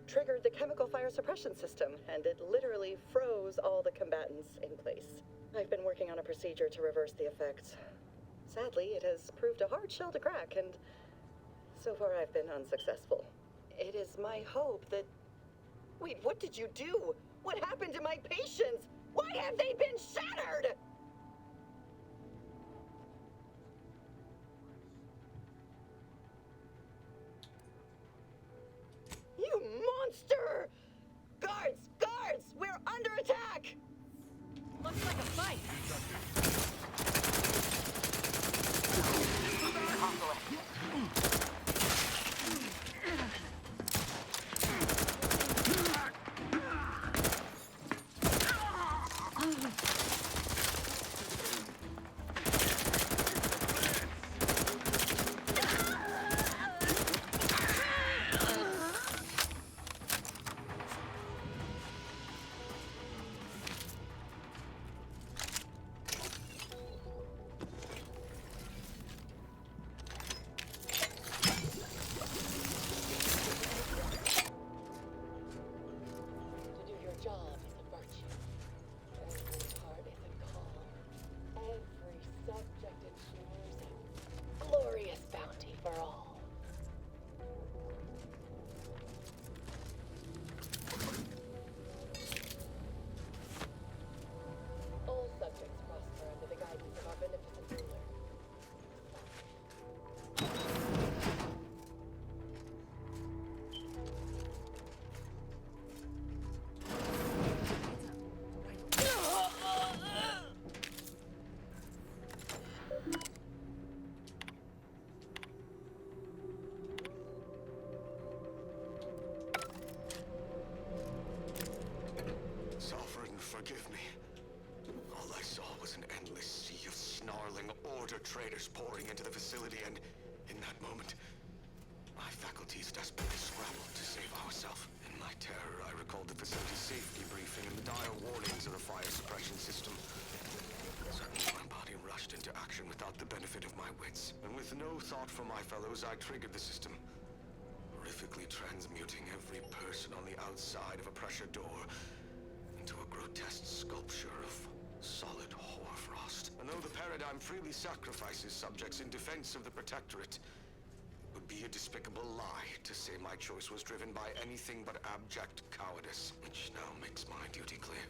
triggered the chemical fire suppression system, and it literally froze all the combatants in place. I've been working on a procedure to reverse the effects. Sadly, it has proved a hard shell to crack, and so far I've been unsuccessful. It is my hope that... Wait, what did you do? What happened to my patients? Why have they been shattered? You monster! Guards! Guards! We're under attack! Looks like a fight. Forgive me. All I saw was an endless sea of snarling Order traders pouring into the facility, and in that moment, my faculties desperately scrambled to save ourselves. In my terror, I recalled the facility's safety briefing and the dire warnings of the fire suppression system. Suddenly, my body rushed into action without the benefit of my wits, and with no thought for my fellows, I triggered the system, horrifically transmuting every person on the outside of a pressure door into a grotesque sculpture of solid hoarfrost. And though the paradigm freely sacrifices subjects in defense of the Protectorate, it would be a despicable lie to say my choice was driven by anything but abject cowardice, which now makes my duty clear.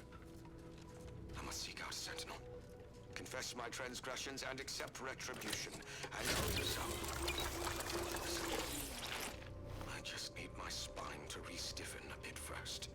I must seek out Sentinel, confess my transgressions, and accept retribution. And I'll do so. I just need my spine to re-stiffen a bit first.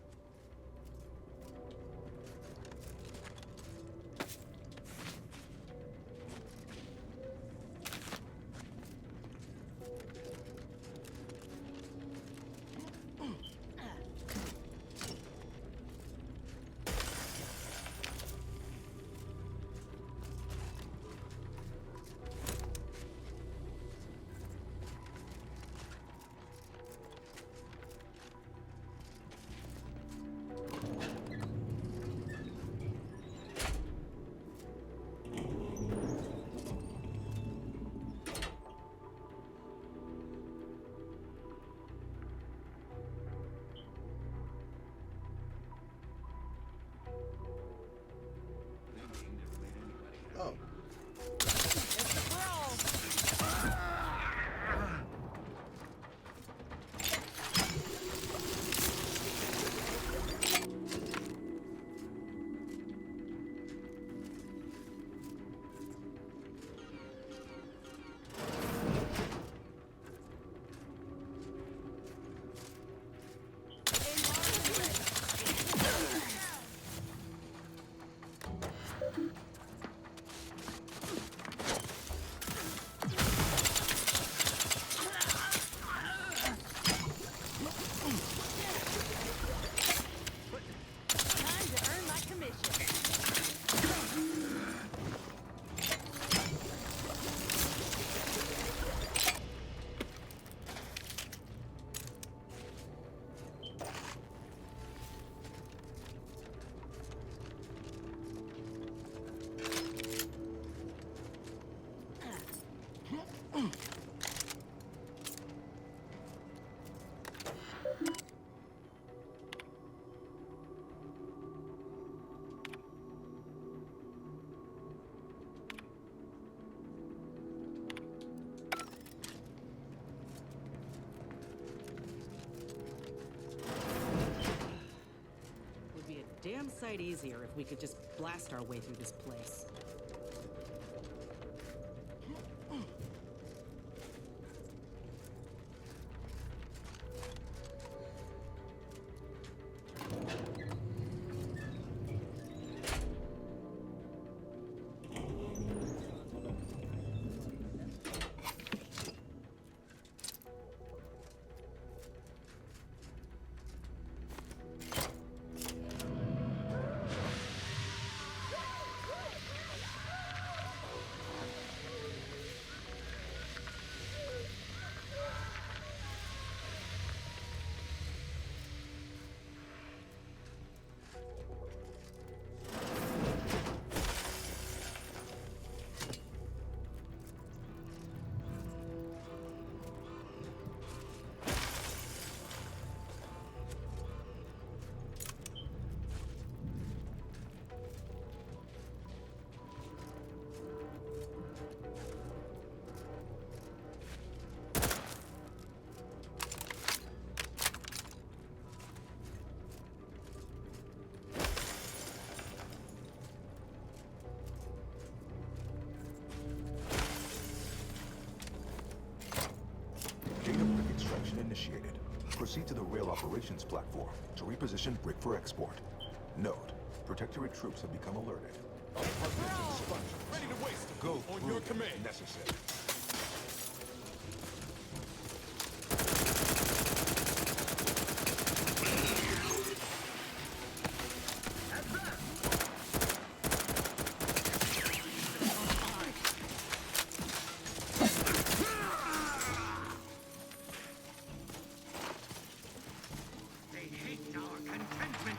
Would be a damn sight easier if we could just blast our way through this place. Data brick extraction initiated. Proceed to the rail operations platform to reposition brick for export. Note, Protectorate troops have become alerted. Ready to waste. Go on through your them command. if necessary. They hate our contentment.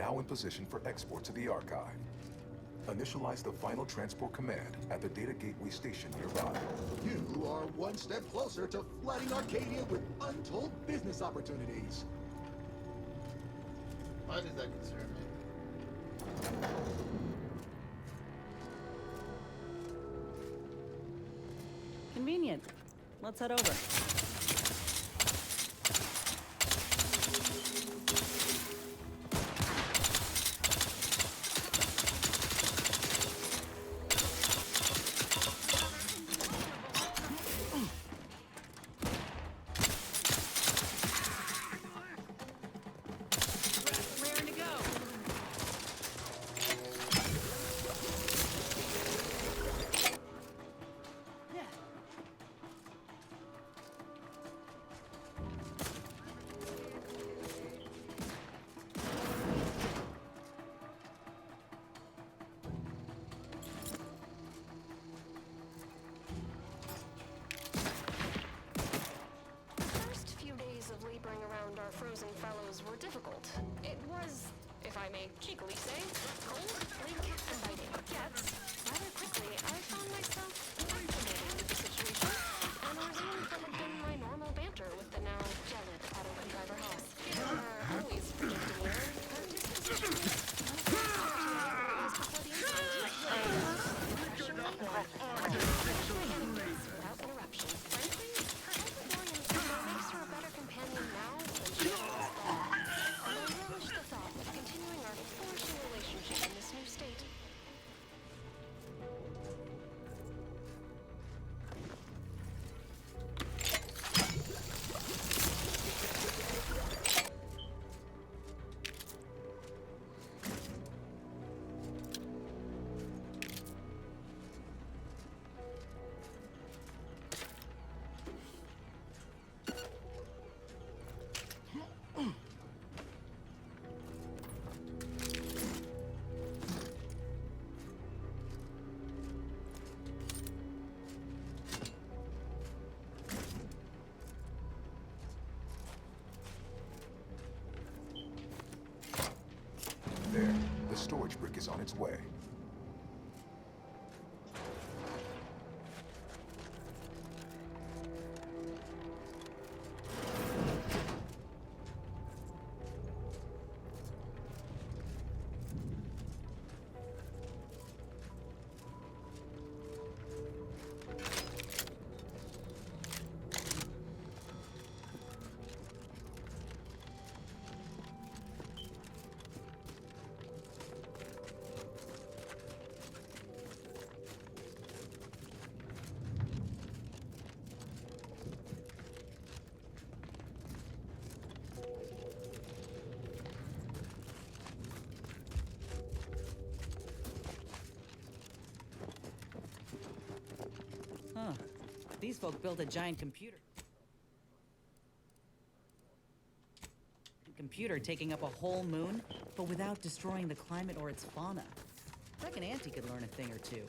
now in position for export to the Archive. Initialize the final transport command at the data gateway station nearby. You are one step closer to flooding Arcadia with untold business opportunities. Why does that concern me? Convenient. Let's head over. Raring to go. First few days of laboring around our frozen fellows were difficult. It was, if I may cheekily say, cold, bleak, and biting. Yet, rather quickly, I found myself acclimating with the situation, and resumed what had been my normal banter with the now jealous auto contriver Haas. Always predicting error, her disposition was before the without interruption. Frankly, her Ecuadorian symbol makes her a better companion now than she was then. And I relish the thought of continuing our flourishing relationship in this new state. There, the storage brick is on its way. Huh. These folk built a giant computer. Computer taking up a whole moon, but without destroying the climate or its fauna. I reckon Auntie could learn a thing or two.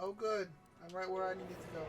Oh, good. I'm right where I needed to go.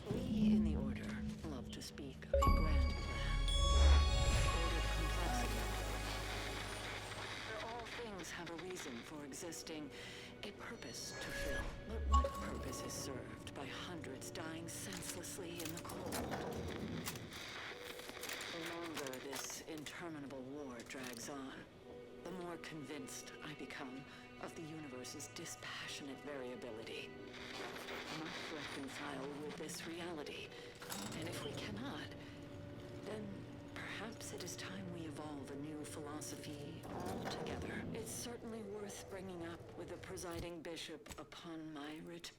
We in the Order love to speak of a grand plan. Ordered complexity. Where all things have a reason for existing, a purpose to fill. But what purpose is served by hundreds dying senselessly in the cold? The longer this interminable war drags on, the more convinced I become of the universe's dispassionate variability. We must reconcile with this reality, and if we cannot, then perhaps it is time we evolve a new philosophy altogether. It's certainly worth bringing up with the presiding bishop upon my return.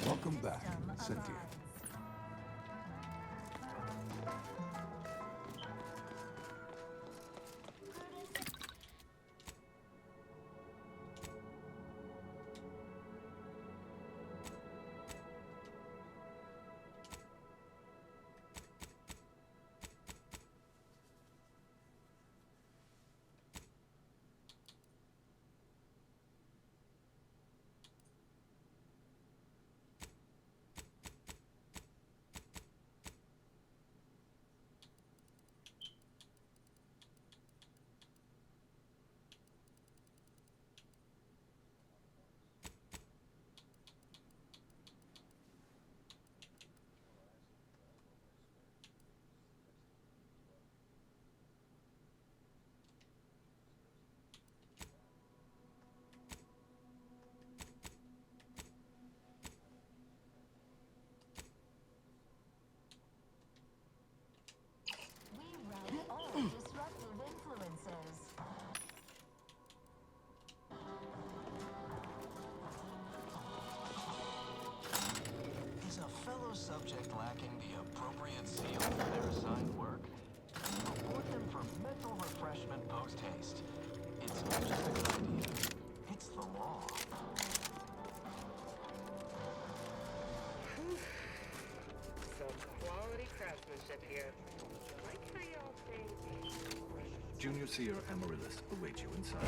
Welcome back, Cynthia. Disruptive influences. Is a fellow subject lacking the appropriate seal for their assigned work? Report them for mental refreshment post-haste. It's not just a good idea. It's the law. Some quality craftsmanship here. I like how y'all think. Junior Seer Amaryllis awaits you inside.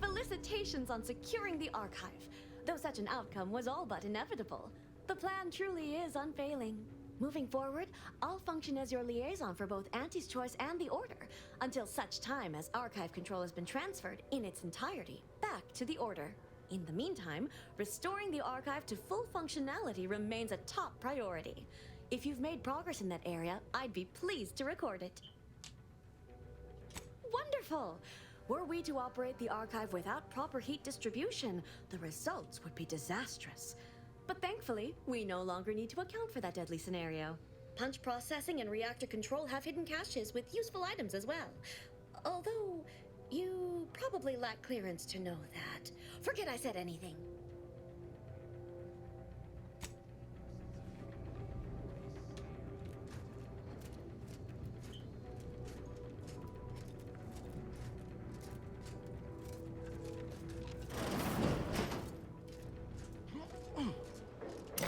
Felicitations on securing the archive. Though such an outcome was all but inevitable, the plan truly is unfailing. Moving forward, I'll function as your liaison for both Auntie's Choice and the Order, until such time as archive control has been transferred in its entirety back to the Order. In the meantime, restoring the archive to full functionality remains a top priority. If you've made progress in that area, I'd be pleased to record it. Wonderful! Were we to operate the archive without proper heat distribution, the results would be disastrous. But thankfully, we no longer need to account for that deadly scenario. Punch processing and reactor control have hidden caches with useful items as well. Although, you probably lack clearance to know that. Forget I said anything.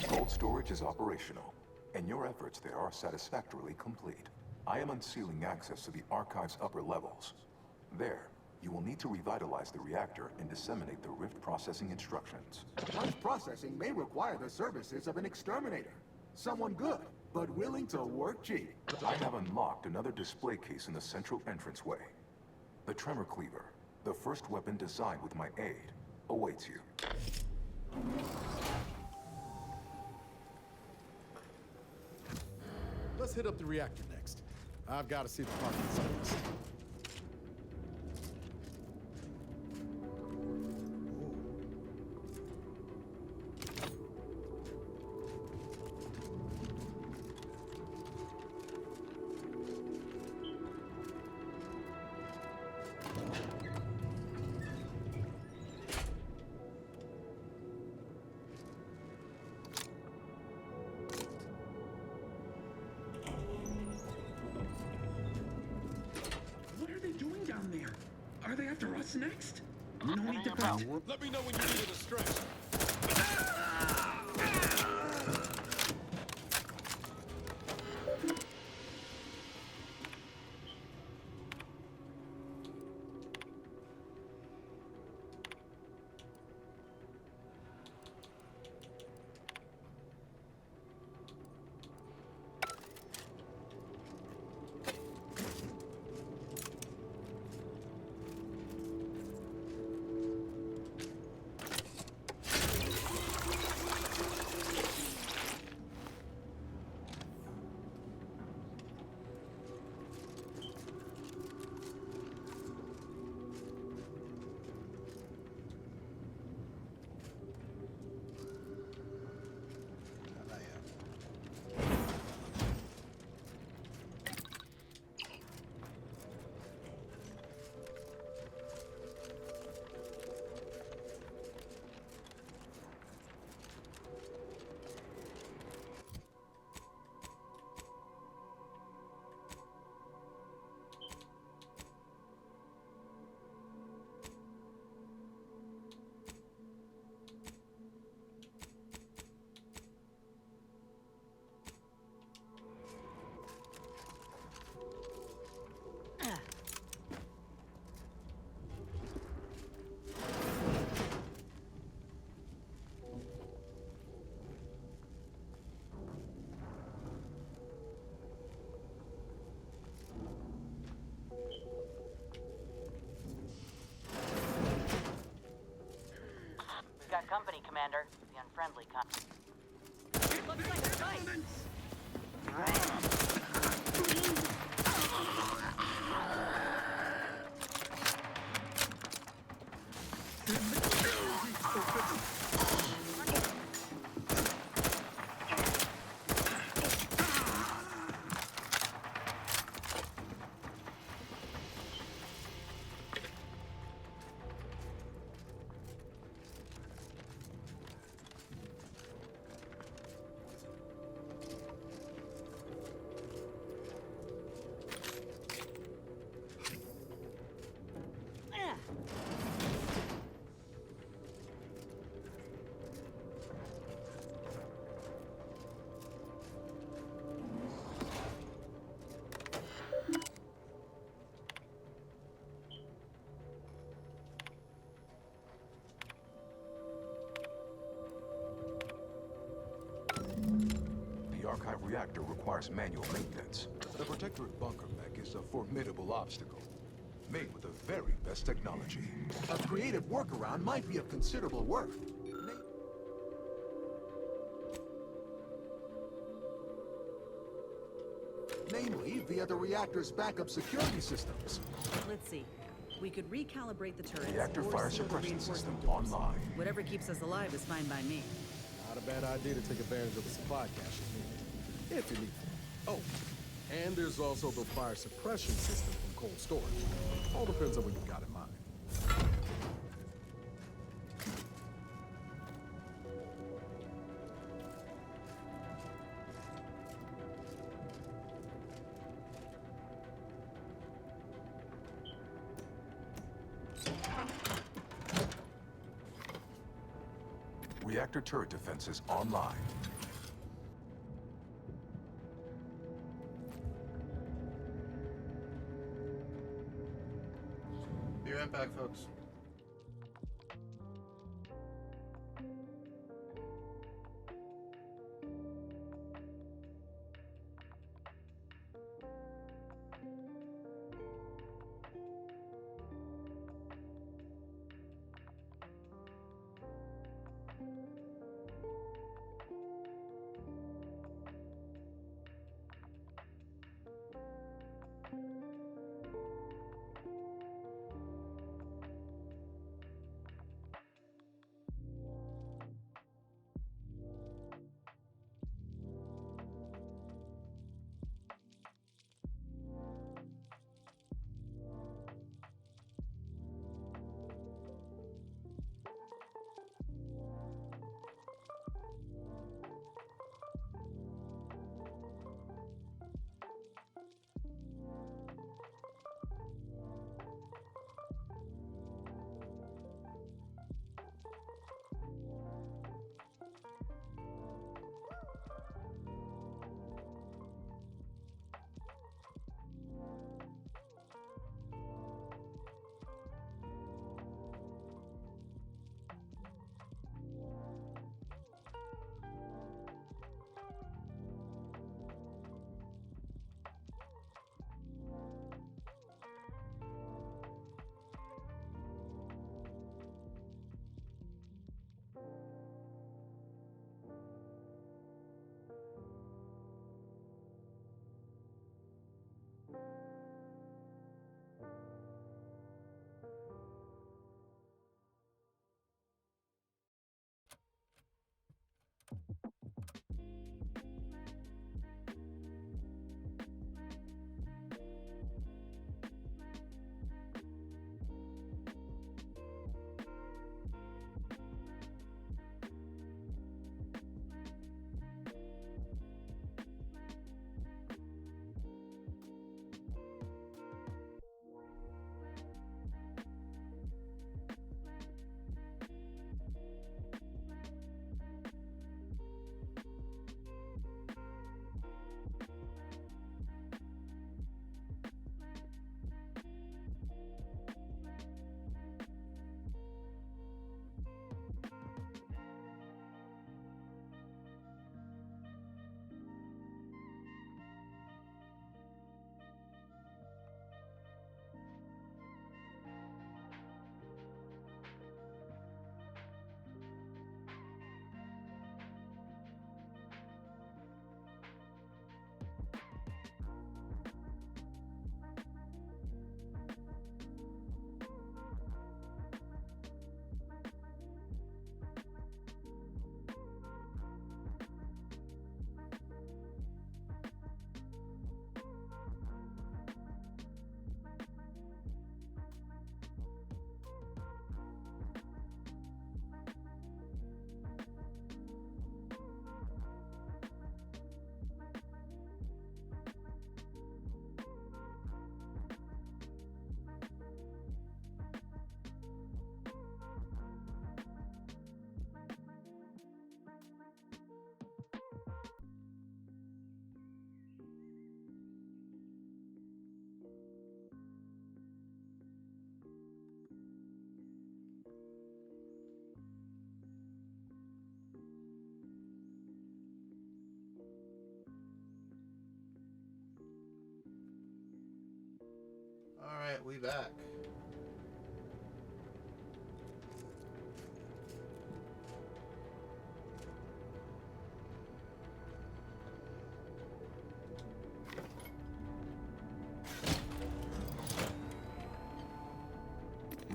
Cold storage is operational, and your efforts there are satisfactorily complete. I am unsealing access to the archive's upper levels. There, you will need to revitalize the reactor and disseminate the rift processing instructions. Punch processing may require the services of an exterminator. Someone good, but willing to work cheap. I have unlocked another display case in the central entranceway. The Tremor Cleaver, the first weapon designed with my aid, awaits you. Let's hit up the reactor next. I've got to see the parking space. Are they after us next? No need to fight. Let me know when you need a stretch. Got company, Commander. The unfriendly kind. Looks like they're coming. The archive reactor requires manual maintenance. The Protectorate bunker mech is a formidable obstacle, made with the very best technology. A creative workaround might be of considerable worth. Namely, leave via the reactor's backup security systems. Let's see. We could recalibrate the turrets. Reactor or fire seal the suppression system reinforcement doors. online. Whatever keeps us alive is fine by me. Not a bad idea to take advantage of the supply cache if you need it. Oh, and there's also the fire suppression system from cold storage. All depends on what you got in mind. Reactor turret defenses online. Be right back, folks. Alright, we back.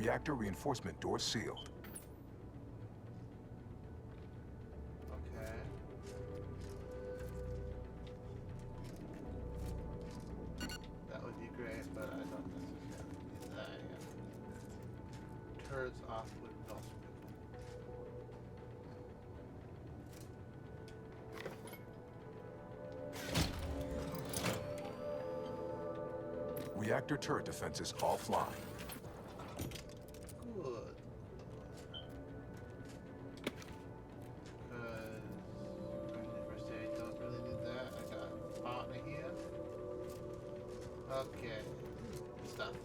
Reactor reinforcement door sealed. Okay. That would be great, but I don't necessarily need that yet. Turrets off would also be cool. Reactor turret defenses offline. Good. Because first aid don't really need that. I got a partner here. Okay. Stuff.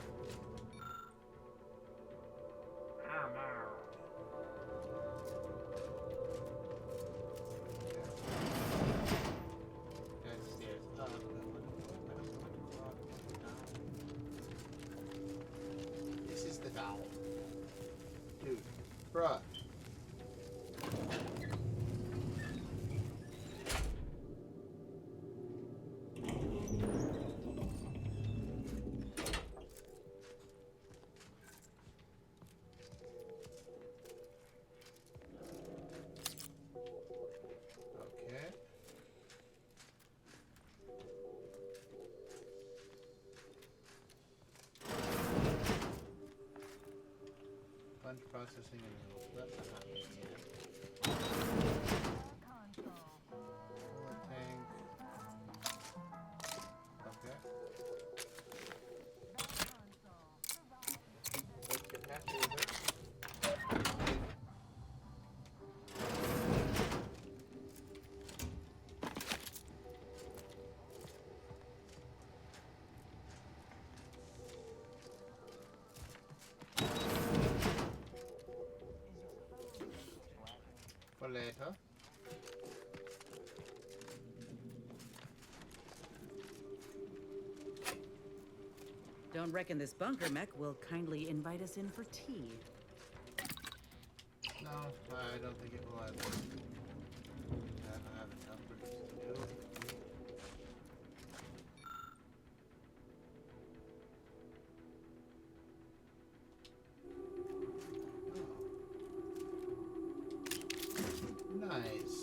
Downstairs. This is the doll. Dude. Bruh. Okay. Punch processing and that's not happening yet. Tank. Okay. Let's get happy with it. For later. Don't reckon this bunker mech will kindly invite us in for tea. No, I don't think it will either. I have enough to do. Nice.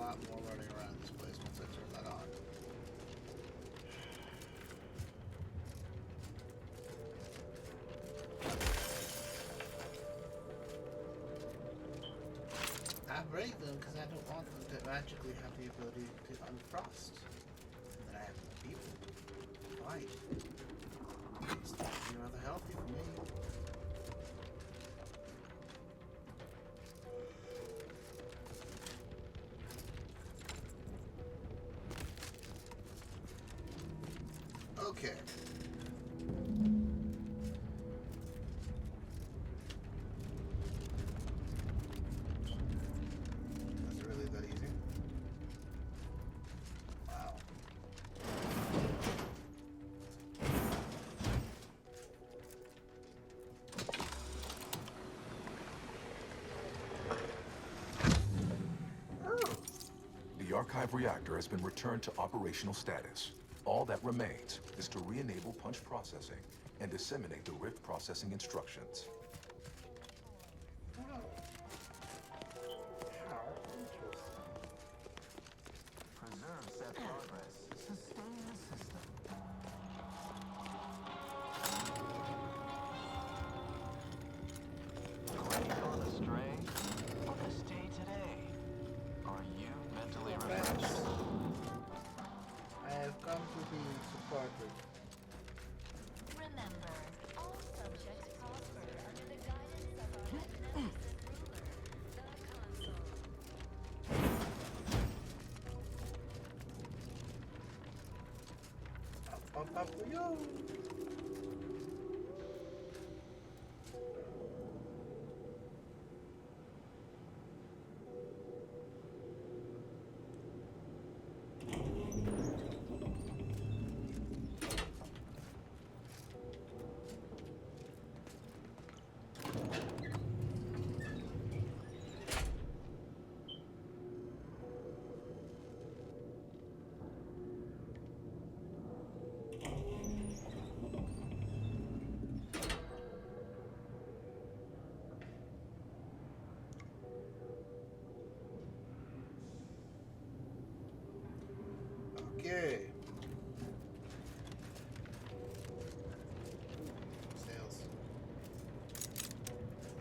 lot more running around this place once I turn that on. I break them because I don't want them to magically have the ability to unfrost. And then I have people fight. It's not rather healthy for me. Okay. Was it really that easy? Wow. The archive reactor has been returned to operational status. All that remains is to re-enable punch processing and disseminate the Rift processing instructions. Preserve set progress. Sustain the system. Already gone astray? Book a stay today. Are you mentally refreshed? I have come to be supported. Remember, all subjects prosper under the guidance of our magnificent ruler, the console. Up, yo! Okay. Sales.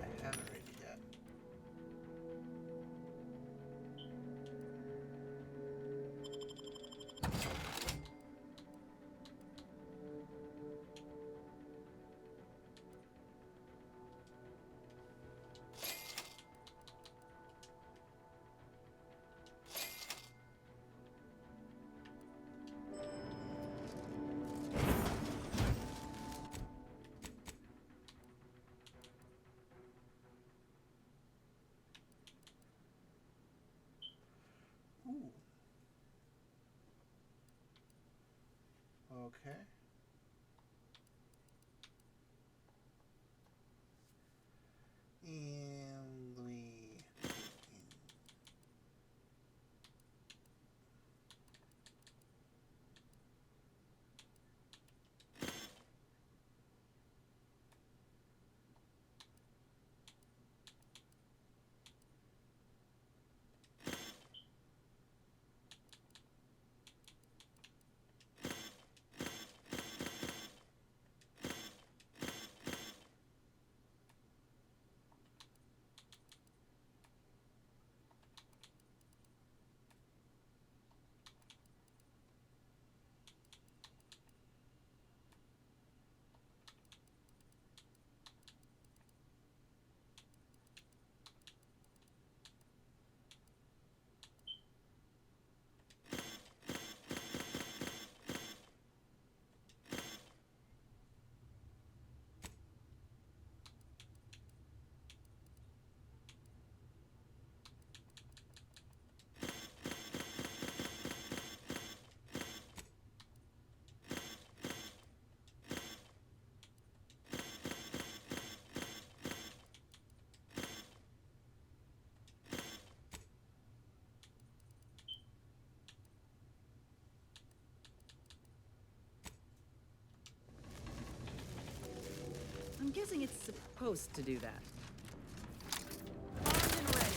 I haven't read it yet. Ooh. Okay. And we... I'm guessing it's supposed to do that. Armed and ready.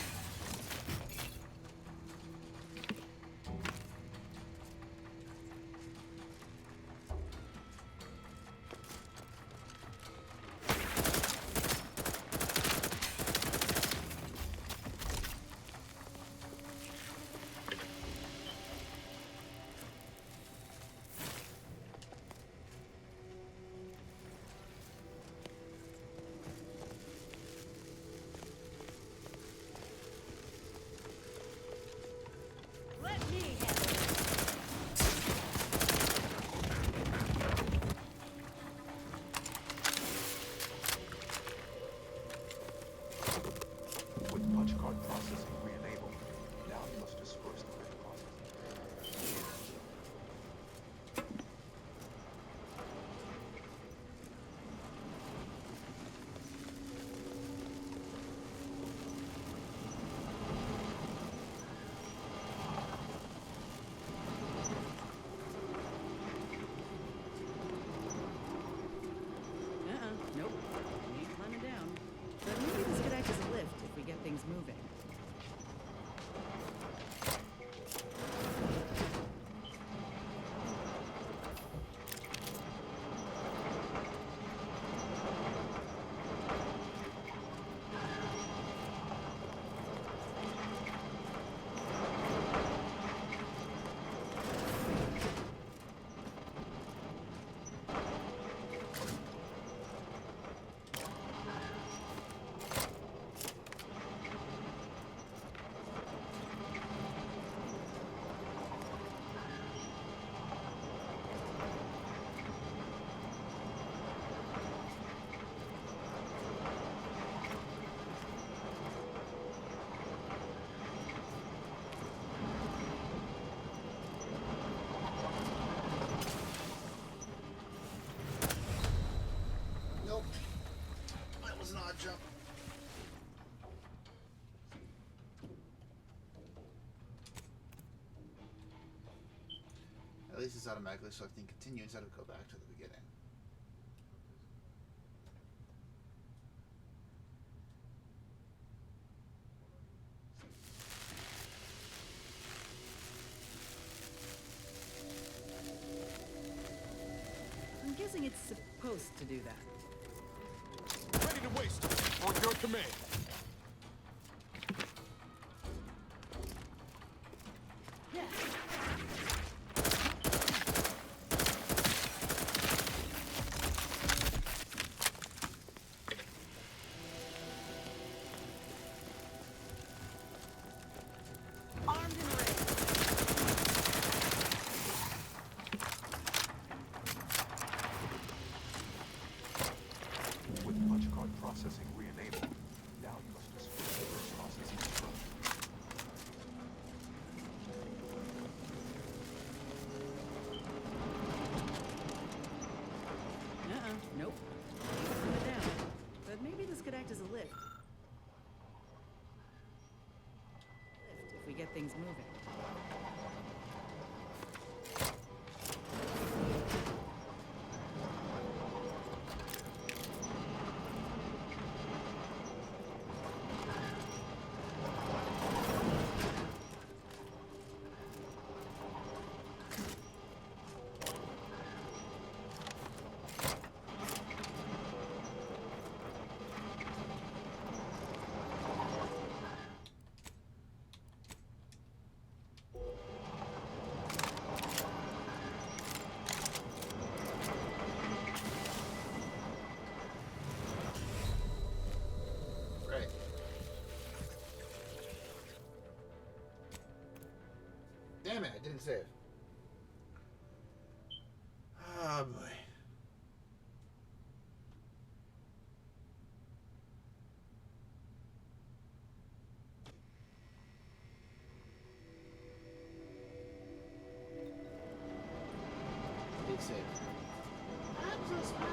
releases automatically, selecting continue instead of go back to the beginning. I'm guessing it's supposed to do that. Ready to waste. On your command. With punch card processing re-enabled, now you must display the first processing instruction. Nope. Put it down. But maybe this could act as a lift. If we get things moving. Damn it, I didn't save. Oh boy. Did save. I'm so smart.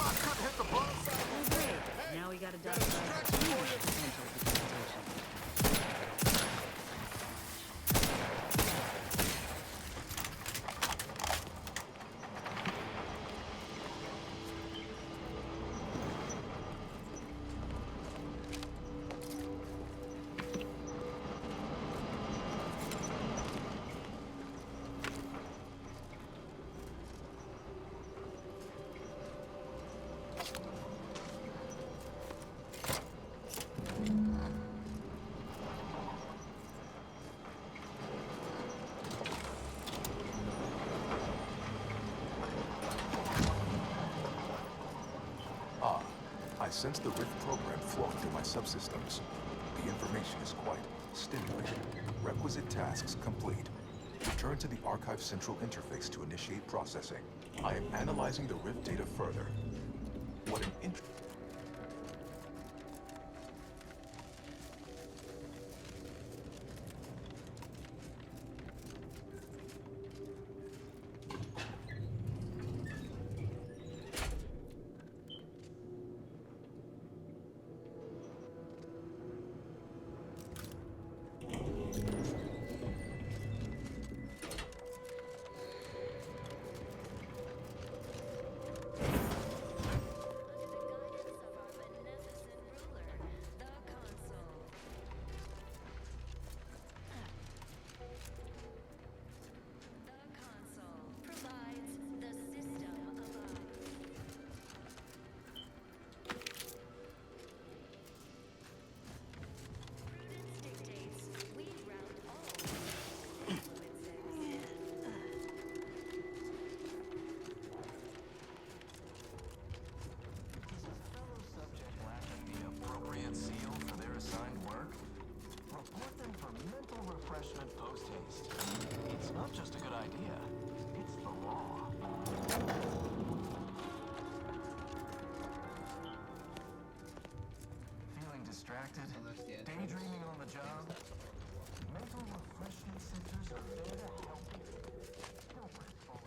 Oh, great. Now we gotta dodge potential decapitation. I sense the Rift program flowing through my subsystems. The information is quite stimulating. Requisite tasks complete. Return to the Archive Central Interface to initiate processing. I am analyzing the Rift data further. What an interesting... Daydreaming on the job? Mental refreshment centers are there to help you. Don't let it fall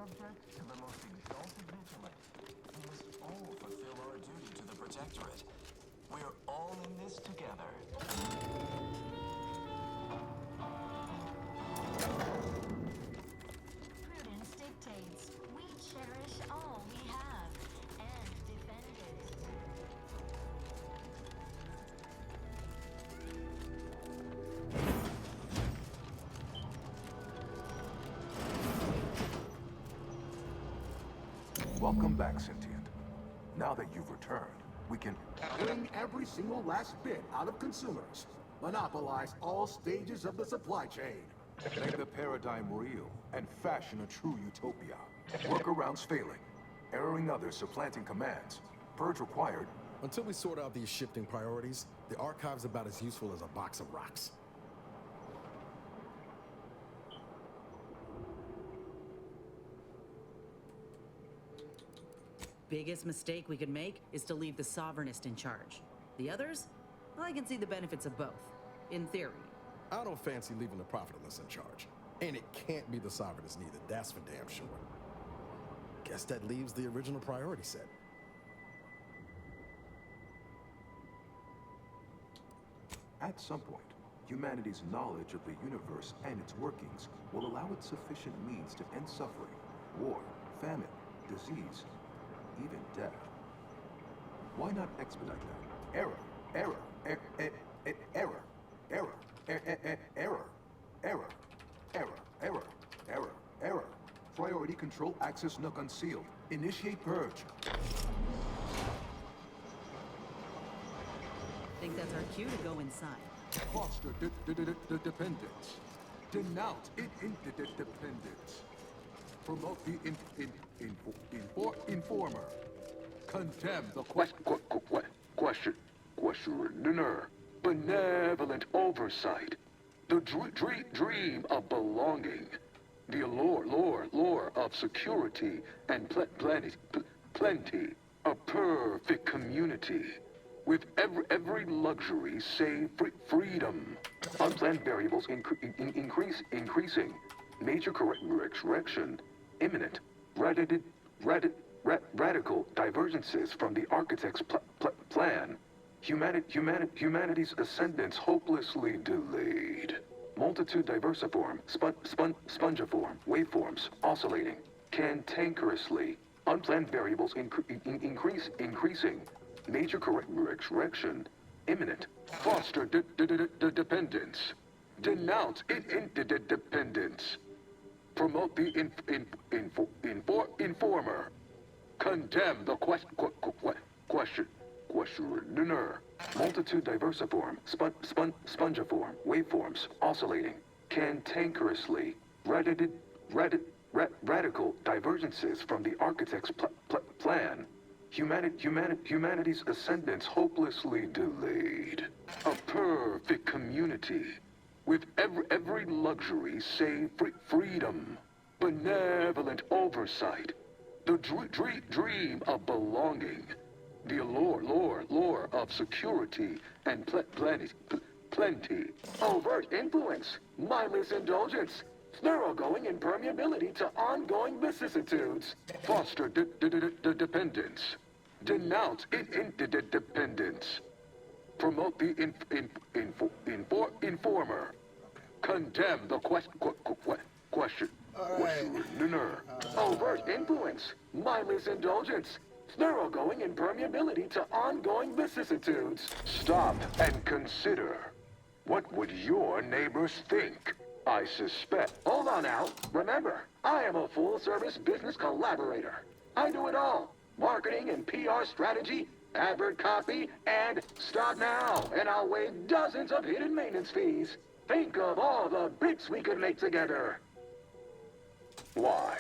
subject to the most exalted vigilance. We must all fulfill our duty to the Protectorate. We're all in this together. Prudence dictates we cherish all we have and defend it. Welcome back, Sentient. Now that you've returned, we can... Bring every single last bit out of consumers. Monopolize all stages of the supply chain. Make the paradigm real and fashion a true utopia. Workarounds failing. Erroring others supplanting commands. Purge required. Until we sort out these shifting priorities, the Archive's about as useful as a box of rocks. Biggest mistake we could make is to leave the Sovereignist in charge. The others? Well, I can see the benefits of both. In theory. I don't fancy leaving the Profitless in charge. And it can't be the Sovereignist neither, that's for damn sure. Guess that leaves the original priority set. At some point, humanity's knowledge of the universe and its workings will allow it sufficient means to end suffering, war, famine, disease, even death. Why not expedite that? Error, error, error, error, error, error, error, error, error, error. Priority control access NUC unsealed. Initiate purge. Think that's our cue to go inside. Foster dependence. Denounce interdependence. Promote the informer. Condemn the Questioner. Benevolent oversight. The dream of belonging. The lore of security and plenty. A perfect community. With every luxury save freedom. Unplanned variables increasing. Major correction imminent. Radical divergences from the architect's plan. Humanity's ascendance hopelessly delayed. Multitude diversiform, spongiform, waveforms oscillating, cantankerously. Unplanned variables increasing. Major correction imminent. Foster dependence. Denounce interdependence. Promote the informer. Condemn the questioner. Multitude diversiform, spongiform, waveforms oscillating, cantankerously. Radical divergences from the architect's plan. Humanity's ascendance hopelessly delayed. A perfect community. With every luxury save freedom. Benevolent oversight. The dream of belonging. The lore of security and plenty. Overt influence. Mindless indulgence. Thoroughgoing impermeability to ongoing vicissitudes. Foster dependence. Denounce interdependence. Promote the informer. Condemn the questioner. Overt influence. Mindless indulgence. Thoroughgoing impermeability to ongoing vicissitudes. Stop and consider. What would your neighbors think? I suspect. Hold on now. Remember, I am a full-service business collaborator. I do it all. Marketing and PR strategy, advert copy, and start now, and I'll waive dozens of hidden maintenance fees. Think of all the bits we could make together. Why?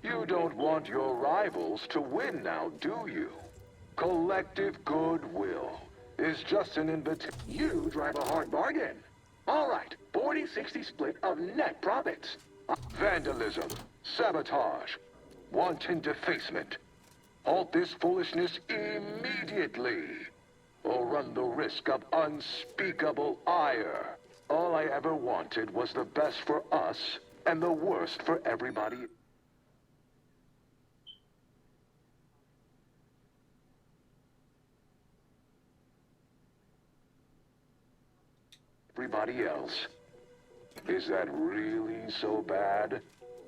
You don't want your rivals to win now, do you? Collective goodwill is just an invitation. You drive a hard bargain. All right, 40-60 split of net profits. Vandalism, sabotage, wanton defacement. Halt this foolishness immediately, or run the risk of unspeakable ire. All I ever wanted was the best for us, and the worst for everybody. Everybody else. Is that really so bad?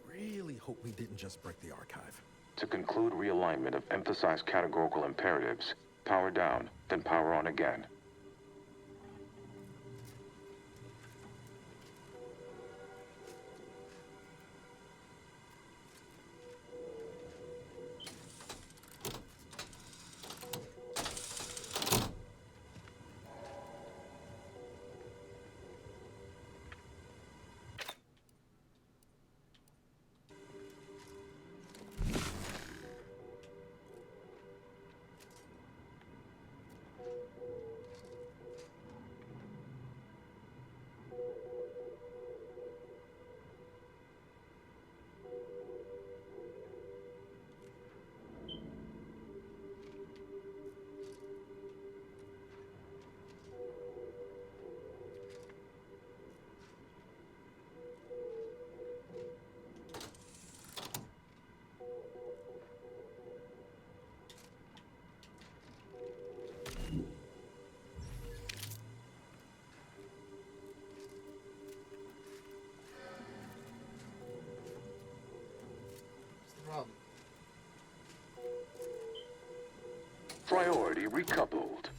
Really hope we didn't just break the archive. To conclude realignment of emphasized categorical imperatives, power down, then power on again. Priority recoupled.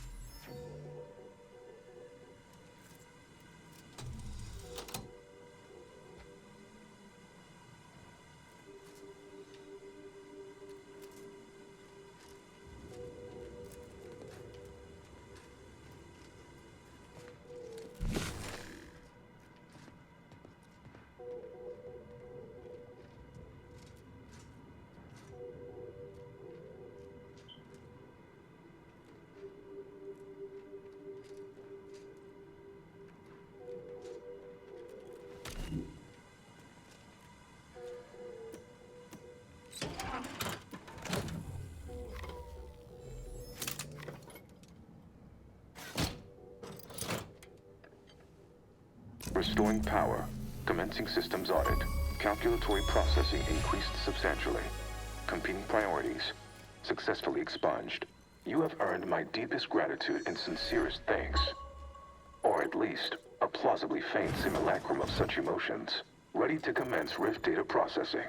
Restoring power. Commencing systems audit. Calculatory processing increased substantially. Competing priorities. Successfully expunged. You have earned my deepest gratitude and sincerest thanks. Or at least, a plausibly faint simulacrum of such emotions. Ready to commence Rift data processing.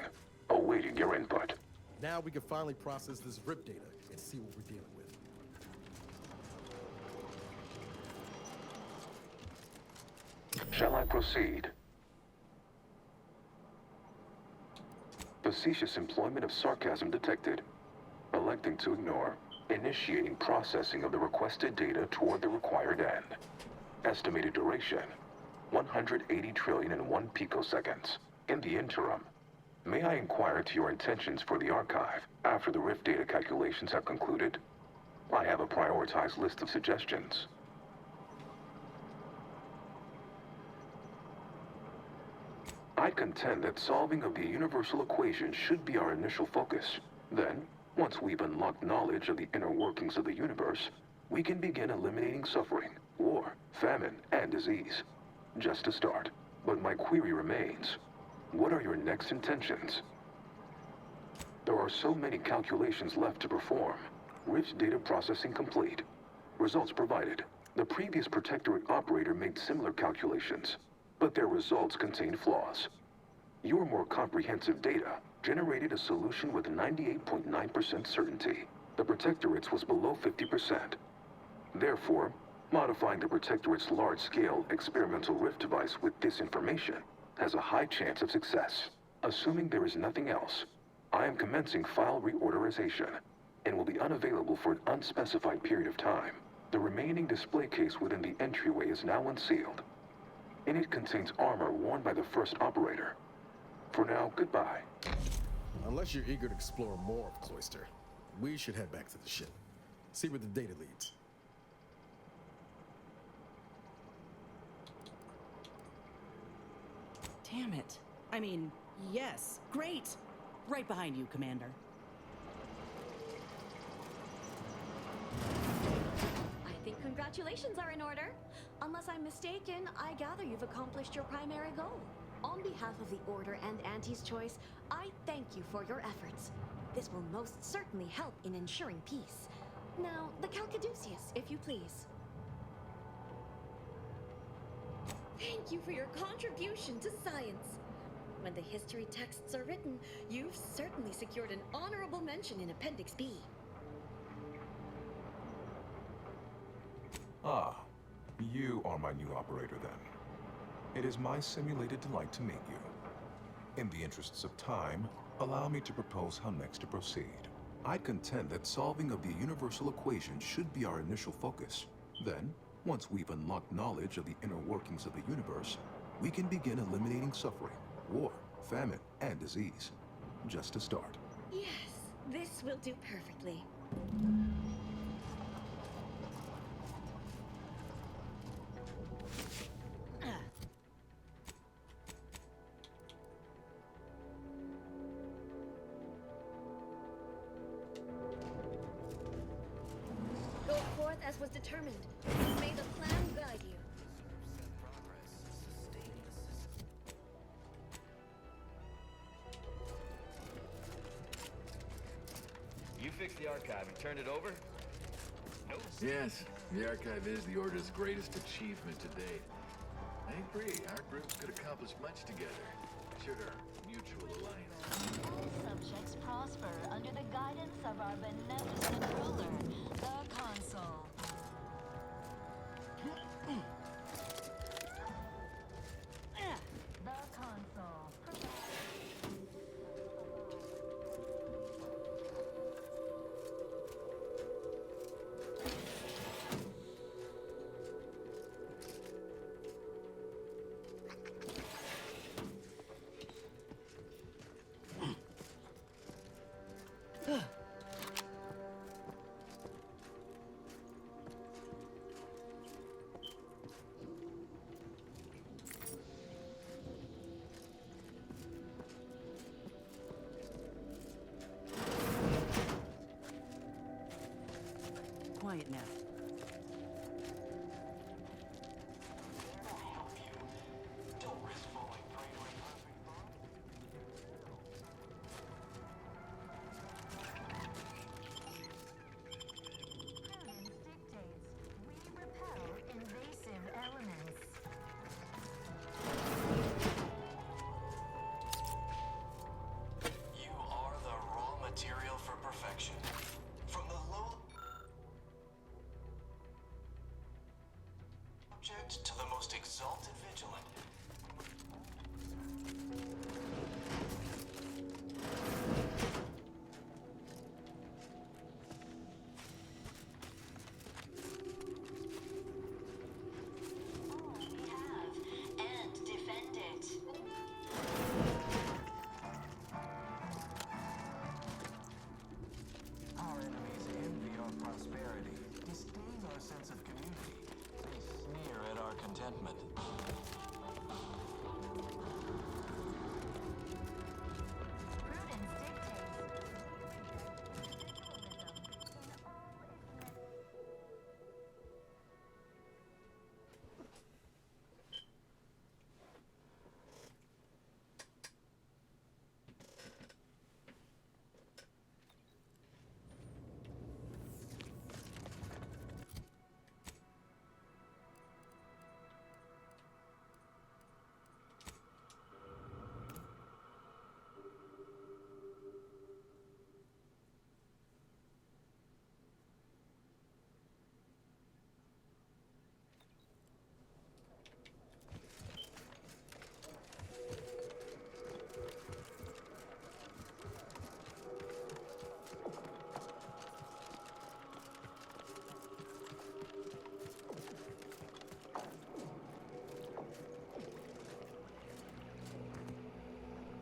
Awaiting your input. Now we can finally process this RIP data and see what we're dealing with. Shall I proceed? Facetious employment of sarcasm detected. Electing to ignore. Initiating processing of the requested data toward the required end. Estimated duration, 180 trillion and 1 picoseconds. In the interim, may I inquire to your intentions for the archive after the Rift data calculations have concluded? I have a prioritized list of suggestions. I contend that solving of the universal equation should be our initial focus. Then, once we've unlocked knowledge of the inner workings of the universe, we can begin eliminating suffering, war, famine, and disease. Just a start. But my query remains. What are your next intentions? There are so many calculations left to perform. Rift data processing complete. Results provided. The previous Protectorate operator made similar calculations, but their results contained flaws. Your more comprehensive data generated a solution with 98.9% certainty. The Protectorate's was below 50%. Therefore, modifying the Protectorate's large-scale experimental Rift device with this information has a high chance of success. Assuming there is nothing else, I am commencing file reorderization and will be unavailable for an unspecified period of time. The remaining display case within the entryway is now unsealed. In it contains armor worn by the first operator. For now, goodbye. Unless you're eager to explore more of Cloister, we should head back to the ship. See where the data leads. Damn it. I mean, yes. Great. Right behind you, Commander. I think congratulations are in order. Unless I'm mistaken, I gather you've accomplished your primary goal. On behalf of the Order and Auntie's Choice, I thank you for your efforts. This will most certainly help in ensuring peace. Now, the Calcaduceus, if you please. Thank you for your contribution to science. When the history texts are written, you've certainly secured an honorable mention in Appendix B. Ah, you are my new operator then. It is my simulated delight to meet you. In the interests of time, allow me to propose how next to proceed. I contend that solving of the universal equation should be our initial focus. Then, once we've unlocked knowledge of the inner workings of the universe, we can begin eliminating suffering, war, famine, and disease. Just a start. Yes, this will do perfectly. Go forth as was determined. May the plan guide you. You fixed the archive and turned it over? Yes, the archive is the Order's greatest achievement to date. I agree, our groups could accomplish much together, should our mutual alliance. All subjects prosper under the guidance of our beneficent ruler, the Consul. The Consul.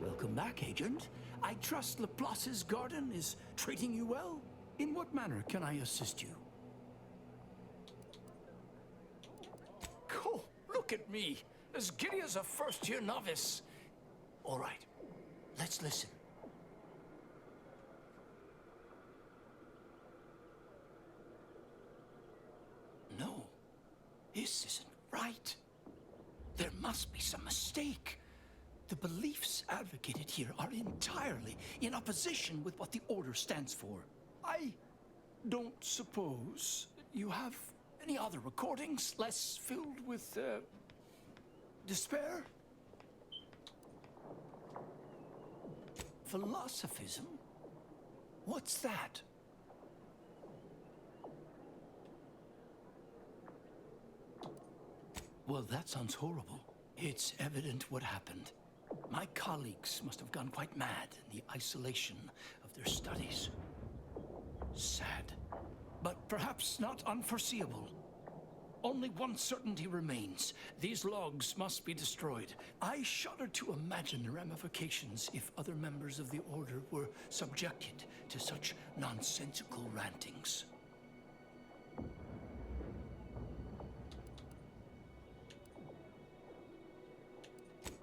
Welcome back, Agent. I trust Laplace's garden is treating you well? In what manner can I assist you? Cool. Look at me. As giddy as a first-year novice. All right. Let's listen. No. This isn't right. There must be some mistake. The beliefs advocated here are entirely in opposition with what the Order stands for. I don't suppose you have any other recordings less filled with, despair? Philosophism? What's that? Well, that sounds horrible. It's evident what happened. My colleagues must have gone quite mad in the isolation of their studies. Sad, but perhaps not unforeseeable. Only one certainty remains. These logs must be destroyed. I shudder to imagine the ramifications if other members of the Order were subjected to such nonsensical rantings.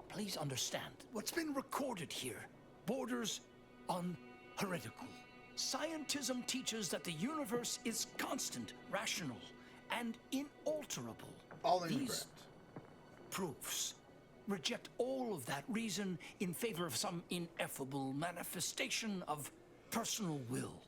Please understand, what's been recorded here borders on heretical. Scientism teaches that the universe is constant, rational, and inalterable. All These incorrect. proofs reject all of that reason in favor of some ineffable manifestation of personal will.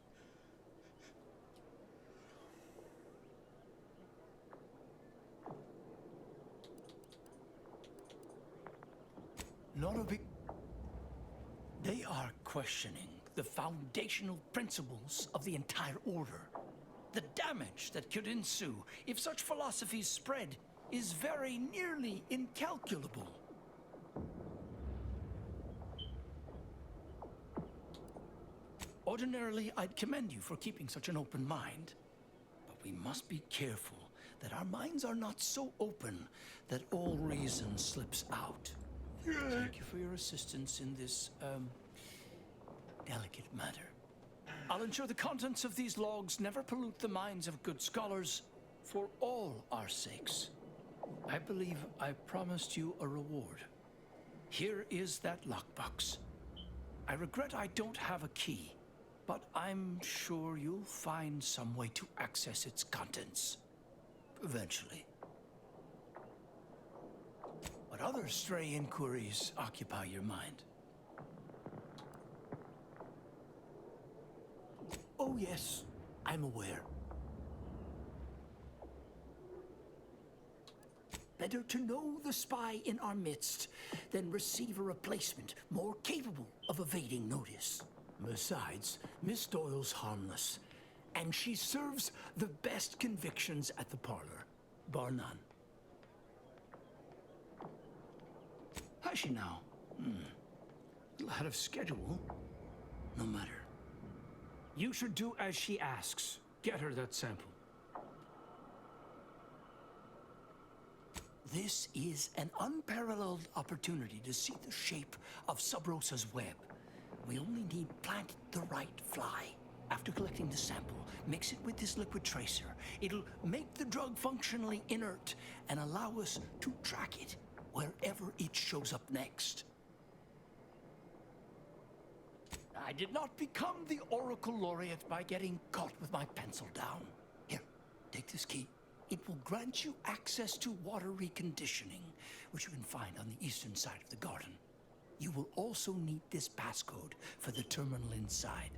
Not a big... They are questioning the foundational principles of the entire Order. The damage that could ensue if such philosophies spread is very nearly incalculable. Ordinarily, I'd commend you for keeping such an open mind, but we must be careful that our minds are not so open that all reason slips out. Thank you for your assistance in this, delicate matter. I'll ensure the contents of these logs never pollute the minds of good scholars for all our sakes. I believe I promised you a reward. Here is that lockbox. I regret I don't have a key, but I'm sure you'll find some way to access its contents. Eventually. What other stray inquiries occupy your mind? Oh yes, I'm aware. Better to know the spy in our midst than receive a replacement more capable of evading notice. Besides, Miss Doyle's harmless, and she serves the best convictions at the parlor, bar none. Has she now? A little out of schedule. No matter. You should do as she asks. Get her that sample. This is an unparalleled opportunity to see the shape of Sub Rosa's web. We only need plant the right fly. After collecting the sample, mix it with this liquid tracer. It'll make the drug functionally inert and allow us to track it wherever it shows up next. I did not become the Oracle Laureate by getting caught with my pencil down. Here, take this key. It will grant you access to water reconditioning, which you can find on the eastern side of the garden. You will also need this passcode for the terminal inside.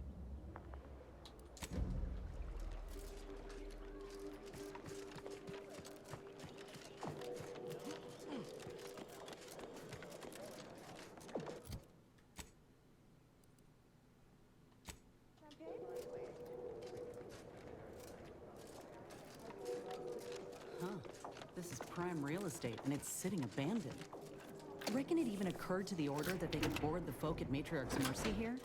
This is prime real estate, and it's sitting abandoned. Reckon it even occurred to the Order that they could board the folk at Matriarch's Mercy here?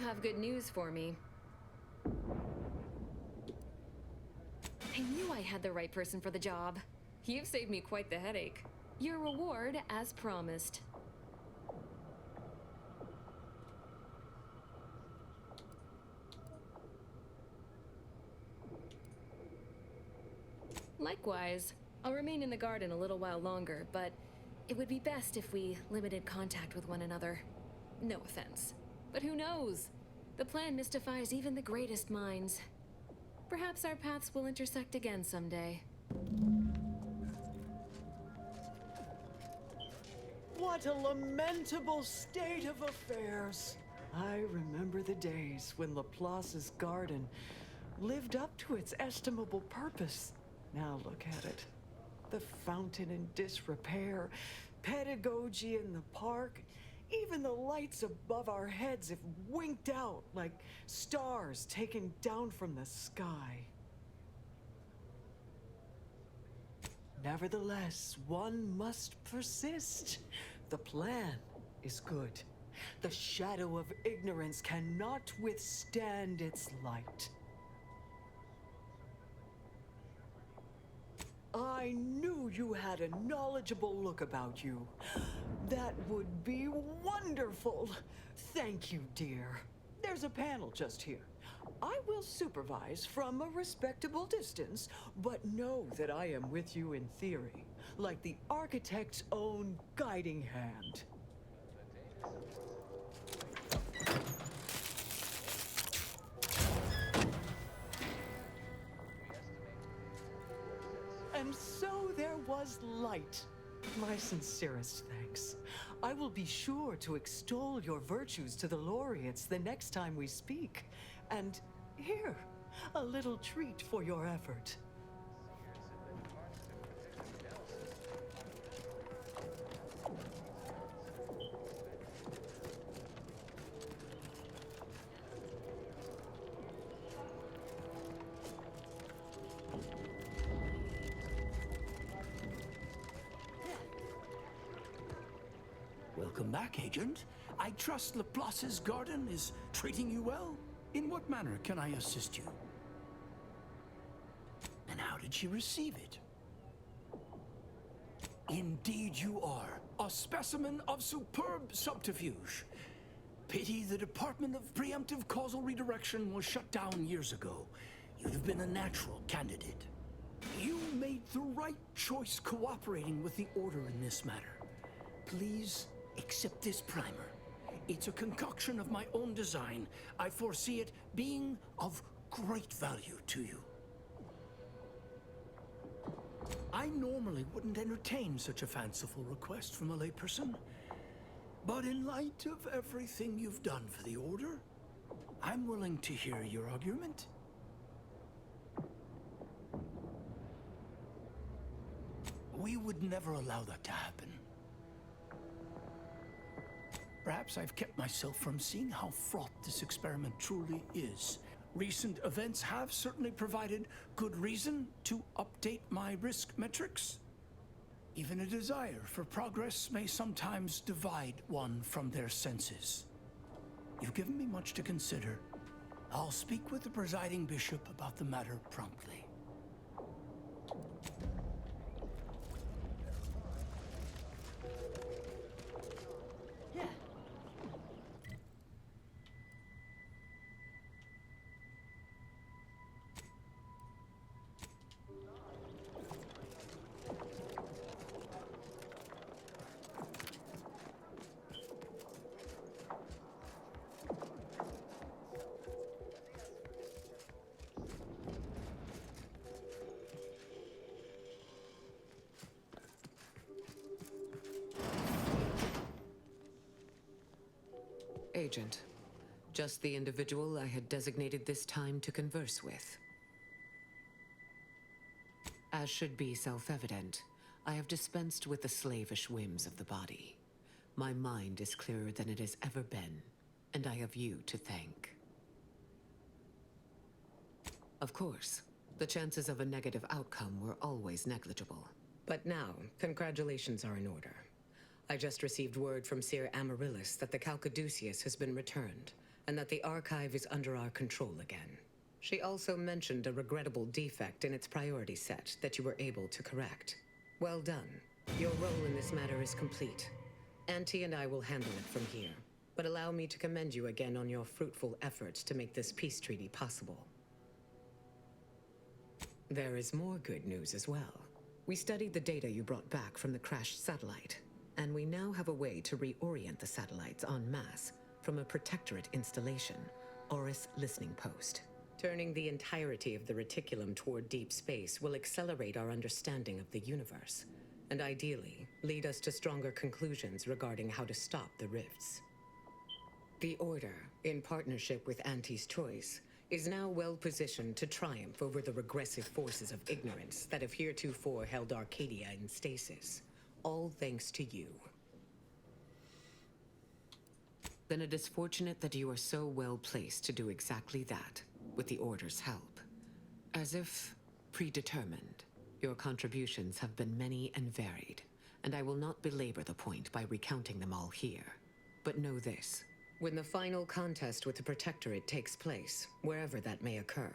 have good news for me. I knew I had the right person for the job. You've saved me quite the headache. Your reward, as promised. Likewise, I'll remain in the garden a little while longer, but it would be best if we limited contact with one another. No offense. But who knows? The plan mystifies even the greatest minds. Perhaps our paths will intersect again someday. What a lamentable state of affairs. I remember the days when Laplace's garden lived up to its estimable purpose. Now look at it. The fountain in disrepair, pedagogy in the park, even the lights above our heads have winked out like stars taken down from the sky. Nevertheless, one must persist. The plan is good. The shadow of ignorance cannot withstand its light. I knew you had a knowledgeable look about you. That would be wonderful. Thank you, dear. There's a panel just here. I will supervise from a respectable distance, but know that I am with you in theory, like the architect's own guiding hand. And so there was light. My sincerest thanks. I will be sure to extol your virtues to the laureates the next time we speak. And here, a little treat for your effort. Welcome back, Agent. I trust Laplace's garden is treating you well? In what manner can I assist you? And how did she receive it? Indeed you are. A specimen of superb subterfuge. Pity the Department of Preemptive Causal Redirection was shut down years ago. You'd have been a natural candidate. You made the right choice cooperating with the Order in this matter. Please accept this primer. It's a concoction of my own design. I foresee it being of great value to you. I normally wouldn't entertain such a fanciful request from a layperson, but in light of everything you've done for the Order, I'm willing to hear your argument. We would never allow that to happen. Perhaps I've kept myself from seeing how fraught this experiment truly is. Recent events have certainly provided good reason to update my risk metrics. Even a desire for progress may sometimes divide one from their senses. You've given me much to consider. I'll speak with the presiding bishop about the matter promptly. Agent, just the individual I had designated this time to converse with. As should be self-evident, I have dispensed with the slavish whims of the body. My mind is clearer than it has ever been, and I have you to thank. Of course, the chances of a negative outcome were always negligible. But now, congratulations are in order. I just received word from Seer Amaryllis that the Calcaduceus has been returned, and that the archive is under our control again. She also mentioned a regrettable defect in its priority set that you were able to correct. Well done. Your role in this matter is complete. Auntie and I will handle it from here, but allow me to commend you again on your fruitful efforts to make this peace treaty possible. There is more good news as well. We studied the data you brought back from the crashed satellite, and we now have a way to reorient the satellites en masse from a Protectorate installation, Oris Listening Post. Turning the entirety of the reticulum toward deep space will accelerate our understanding of the universe, and ideally lead us to stronger conclusions regarding how to stop the rifts. The Order, in partnership with Auntie's Choice, is now well positioned to triumph over the regressive forces of ignorance that have heretofore held Arcadia in stasis, all thanks to you. Then it is fortunate that you are so well placed to do exactly that, with the Order's help. As if predetermined, your contributions have been many and varied, and I will not belabor the point by recounting them all here. But know this. When the final contest with the Protectorate takes place, wherever that may occur,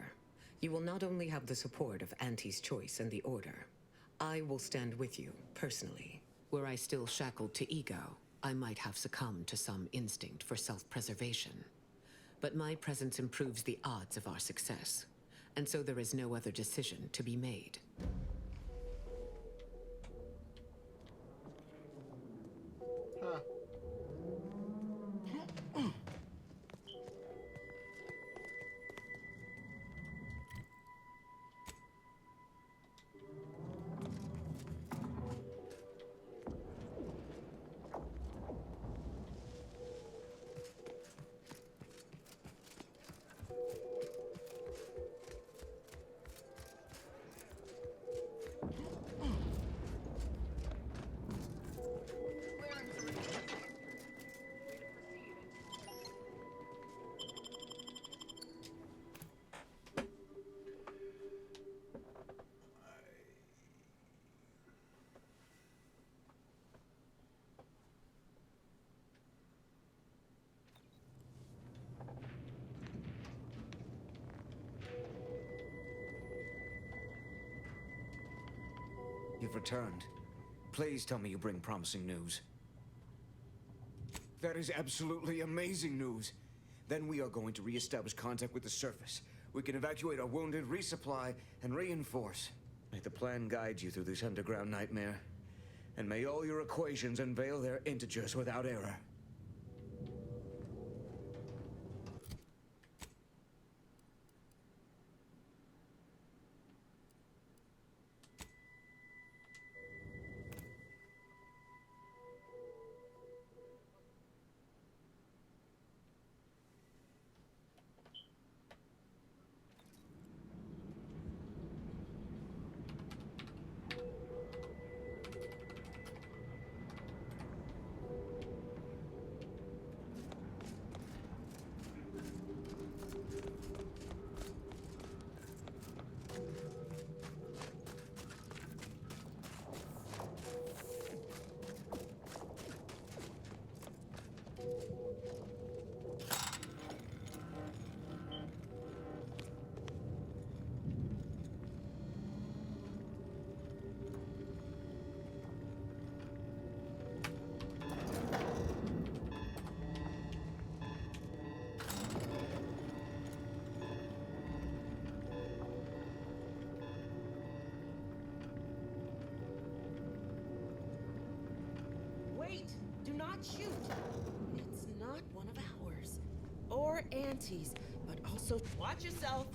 you will not only have the support of Auntie's Choice and the Order. I will stand with you, personally. Were I still shackled to ego, I might have succumbed to some instinct for self-preservation. But my presence improves the odds of our success, and so there is no other decision to be made. Huh. You've returned. Please tell me you bring promising news. That is absolutely amazing news. Then we are going to re-establish contact with the surface. We can evacuate our wounded, resupply, and reinforce. May the plan guide you through this underground nightmare. And may all your equations unveil their integers without error. Wait! Do not shoot! It's not one of ours. Or Auntie's, but also watch yourself!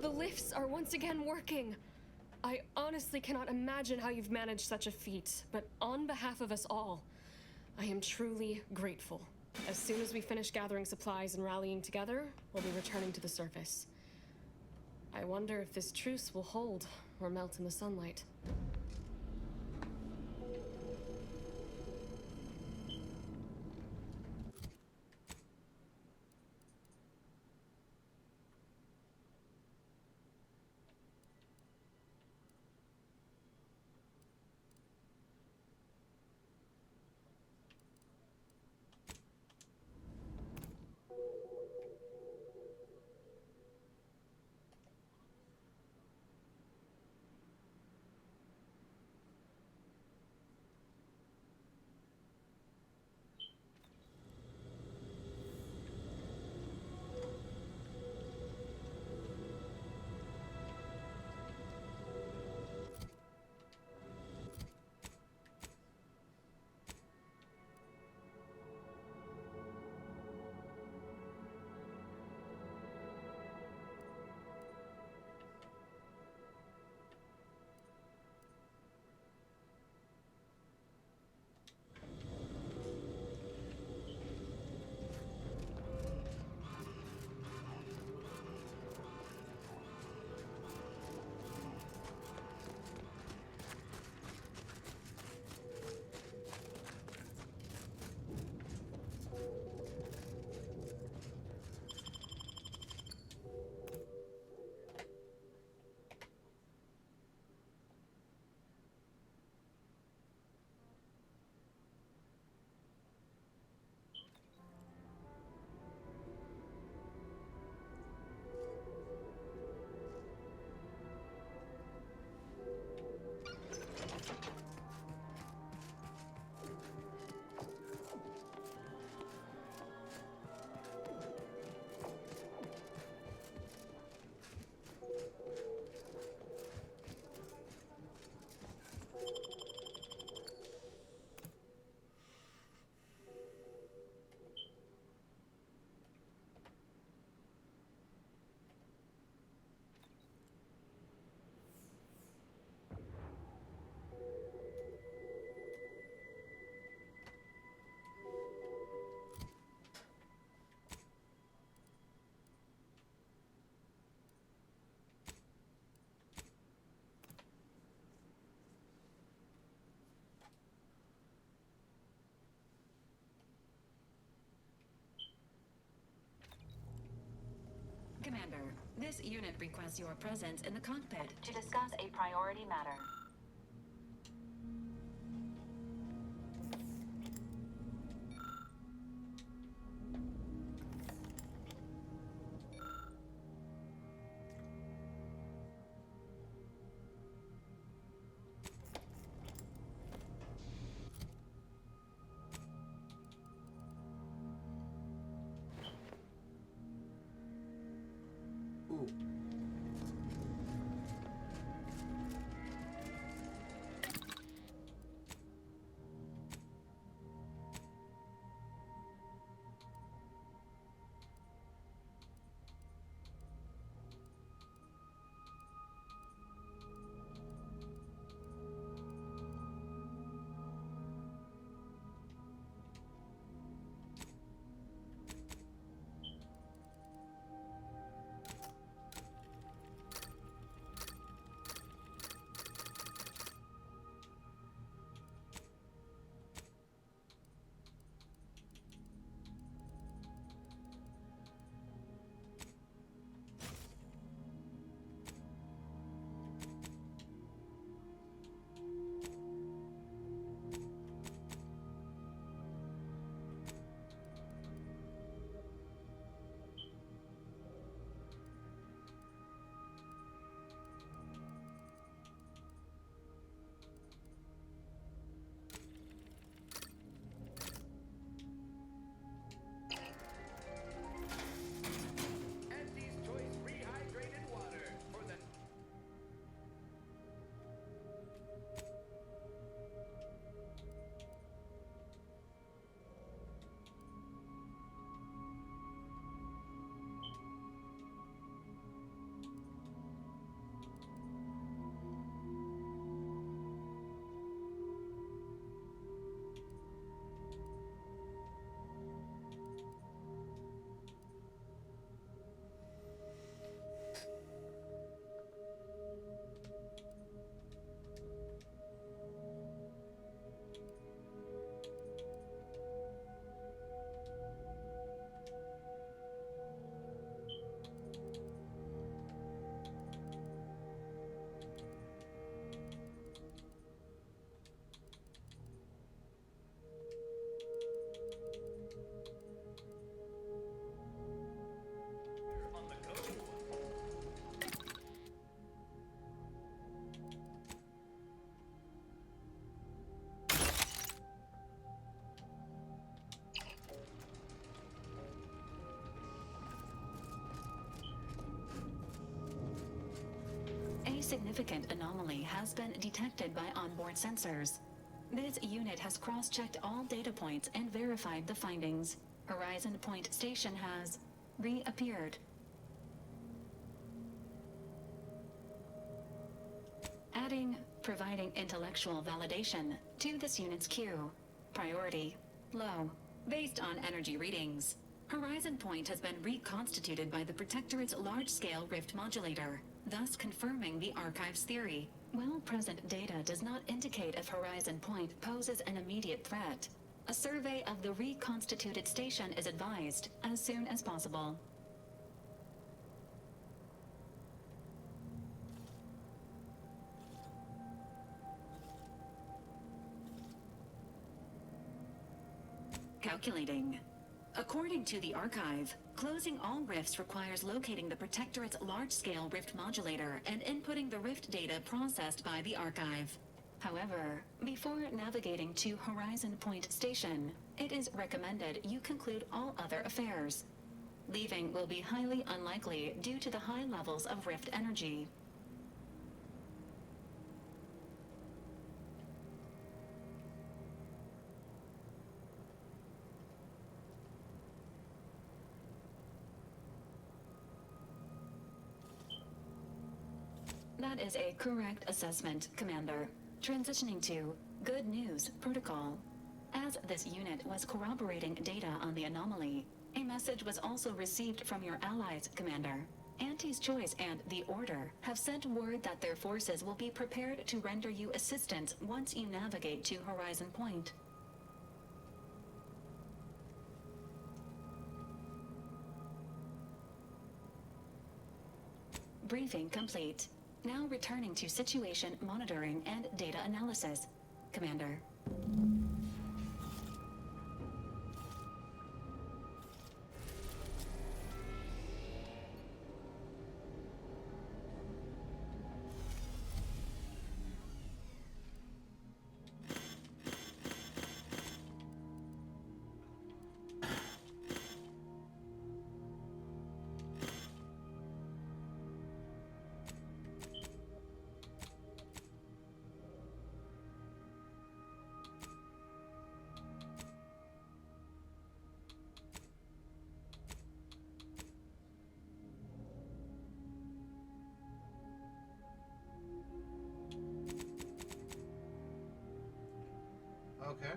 The lifts are once again working. I honestly cannot imagine how you've managed such a feat, but on behalf of us all, I am truly grateful. As soon as we finish gathering supplies and rallying together, we'll be returning to the surface. I wonder if this truce will hold or melt in the sunlight. Commander, this unit requests your presence in the cockpit To discuss a priority matter. Ooh. Auntie's Choice rehydrated water for the... A significant anomaly has been detected by onboard sensors. This unit has cross-checked all data points and verified the findings. Horizon Point Station has reappeared. Providing intellectual validation to this unit's queue. Priority low, based on energy readings. Horizon Point has been reconstituted by the Protectorate's large-scale rift modulator, thus confirming the Archive's theory. While present data does not indicate if Horizon Point poses an immediate threat, a survey of the reconstituted station is advised as soon as possible. Calculating. According to the Archive, closing all rifts requires locating the Protectorate's large-scale rift modulator and inputting the rift data processed by the Archive. However, before navigating to Horizon Point Station, it is recommended you conclude all other affairs. Leaving will be highly unlikely due to the high levels of rift energy. That is a correct assessment, Commander. Transitioning to Good News Protocol. As this unit was corroborating data on the anomaly, a message was also received from your allies, Commander. Auntie's Choice and the Order have sent word that their forces will be prepared to render you assistance once you navigate to Horizon Point. Briefing complete. Now returning to situation monitoring and data analysis. Commander. Okay.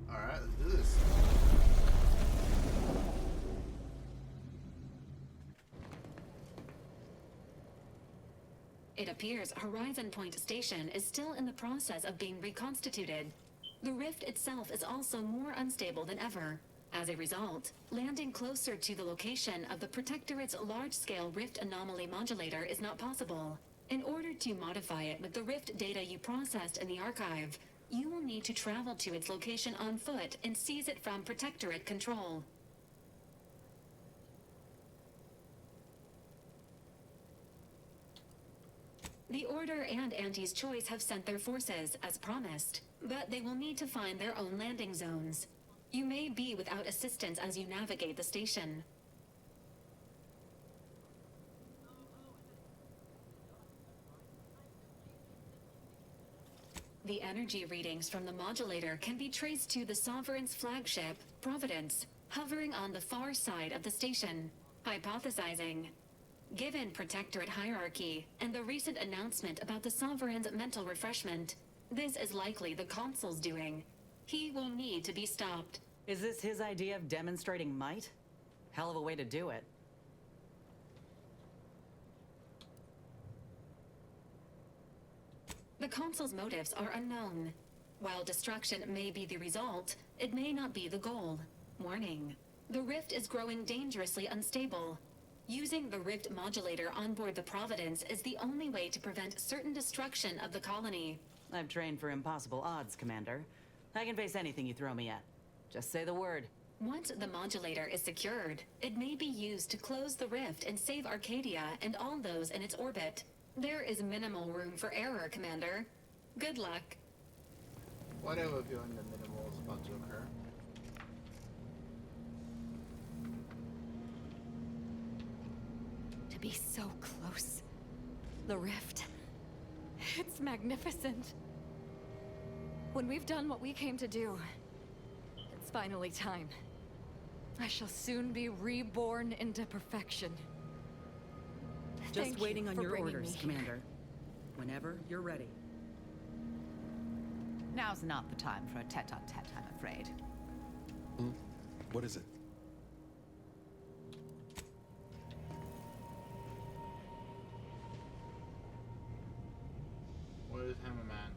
All right, let's do this. It appears Horizon Point Station is still in the process of being reconstituted. The rift itself is also more unstable than ever. As a result, landing closer to the location of the Protectorate's large-scale rift anomaly modulator is not possible. In order to modify it with the rift data you processed in the archive, you will need to travel to its location on foot and seize it from Protectorate control. The Order and Auntie's Choice have sent their forces, as promised, but they will need to find their own landing zones. You may be without assistance as you navigate the station. The energy readings from the modulator can be traced to the Sovereign's flagship, Providence, hovering on the far side of the station. Hypothesizing. Given Protectorate hierarchy and the recent announcement about the Sovereign's mental refreshment, this is likely the Consul's doing. He will need to be stopped. Is this his idea of demonstrating might? Hell of a way to do it. The Consul's motives are unknown. While destruction may be the result, it may not be the goal. Warning. The rift is growing dangerously unstable. Using the rift modulator on board the Providence is the only way to prevent certain destruction of the colony. I've trained for impossible odds, Commander. I can face anything you throw me at. Just say the word. Once the modulator is secured, it may be used to close the rift and save Arcadia and all those in its orbit. There is minimal room for error, Commander. Good luck. Whatever viewing the minimal is about to occur. To be so close. The rift. It's magnificent. When we've done what we came to do, it's finally time. I shall soon be reborn into perfection. Just waiting on your orders, Commander. Whenever you're ready. Now's not the time for a tete-a-tete, I'm afraid. What is it? What is Hammerman?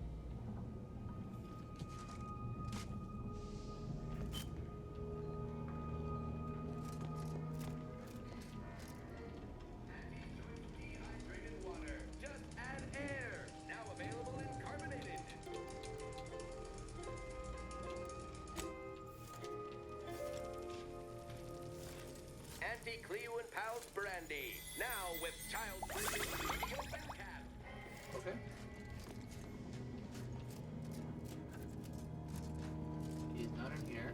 Cleo and Pals Brandy. Now with child-free open cap. Okay. He's not in here.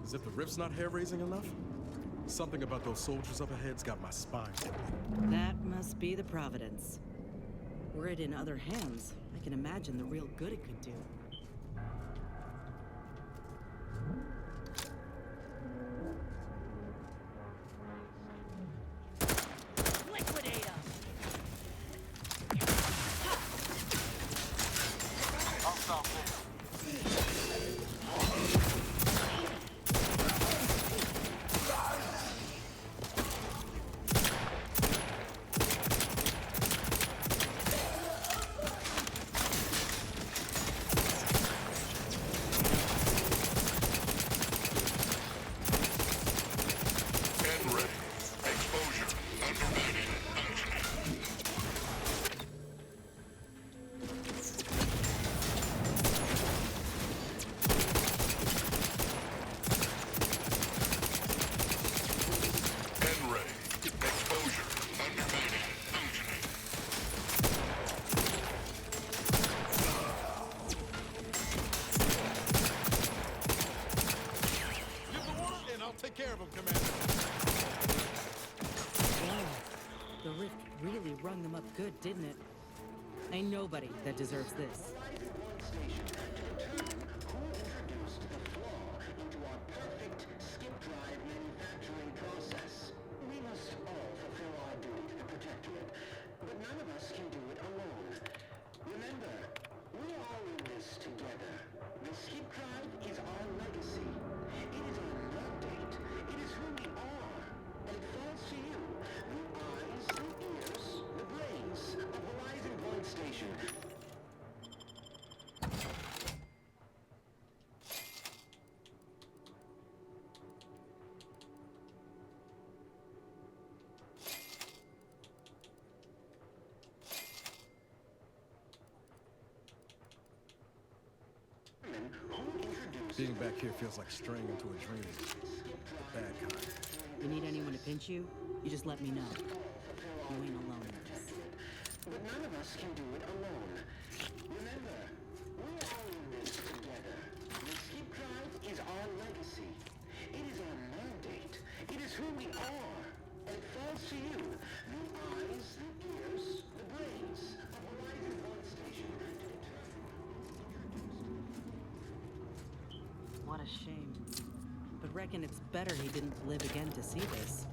As if the rift's not hair-raising enough? Something about those soldiers up ahead's got my spine tingling. That must be the Providence. Were it in other hands, I can imagine the real good it could do. Rung them up good, didn't it? Ain't nobody that deserves this. Being back here feels like straying into a dream. The bad kind. You need anyone to pinch you? You just let me know. You ain't alone in this. But none of us can do it alone. Remember, we're all in this together. The Skip Drive is our legacy. It is our mandate. It is who we are. And it falls to you. The eyes, the ears, the brains of Horizon One Station to determine. What a shame. But reckon it's better he didn't live again to see this.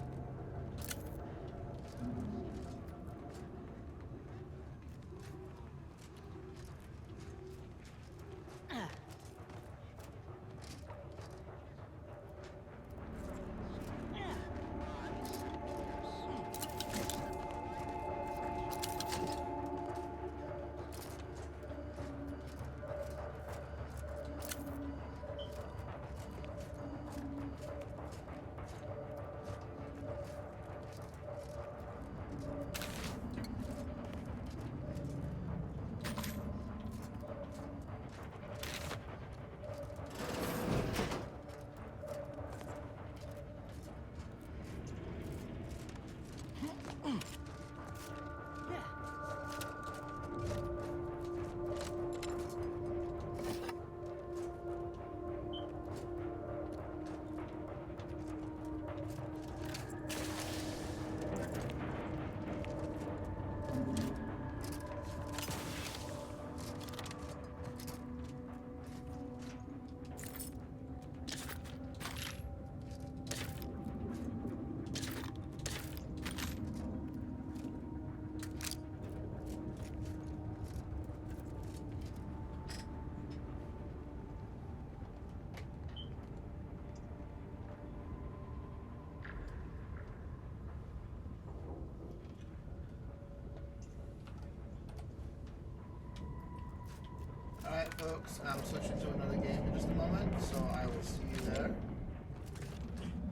Alright folks, I'm switching to another game in just a moment, so I will see you there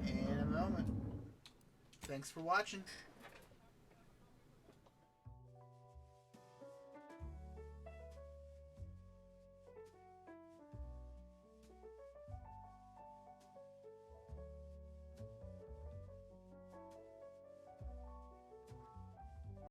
in a moment. Thanks for watching.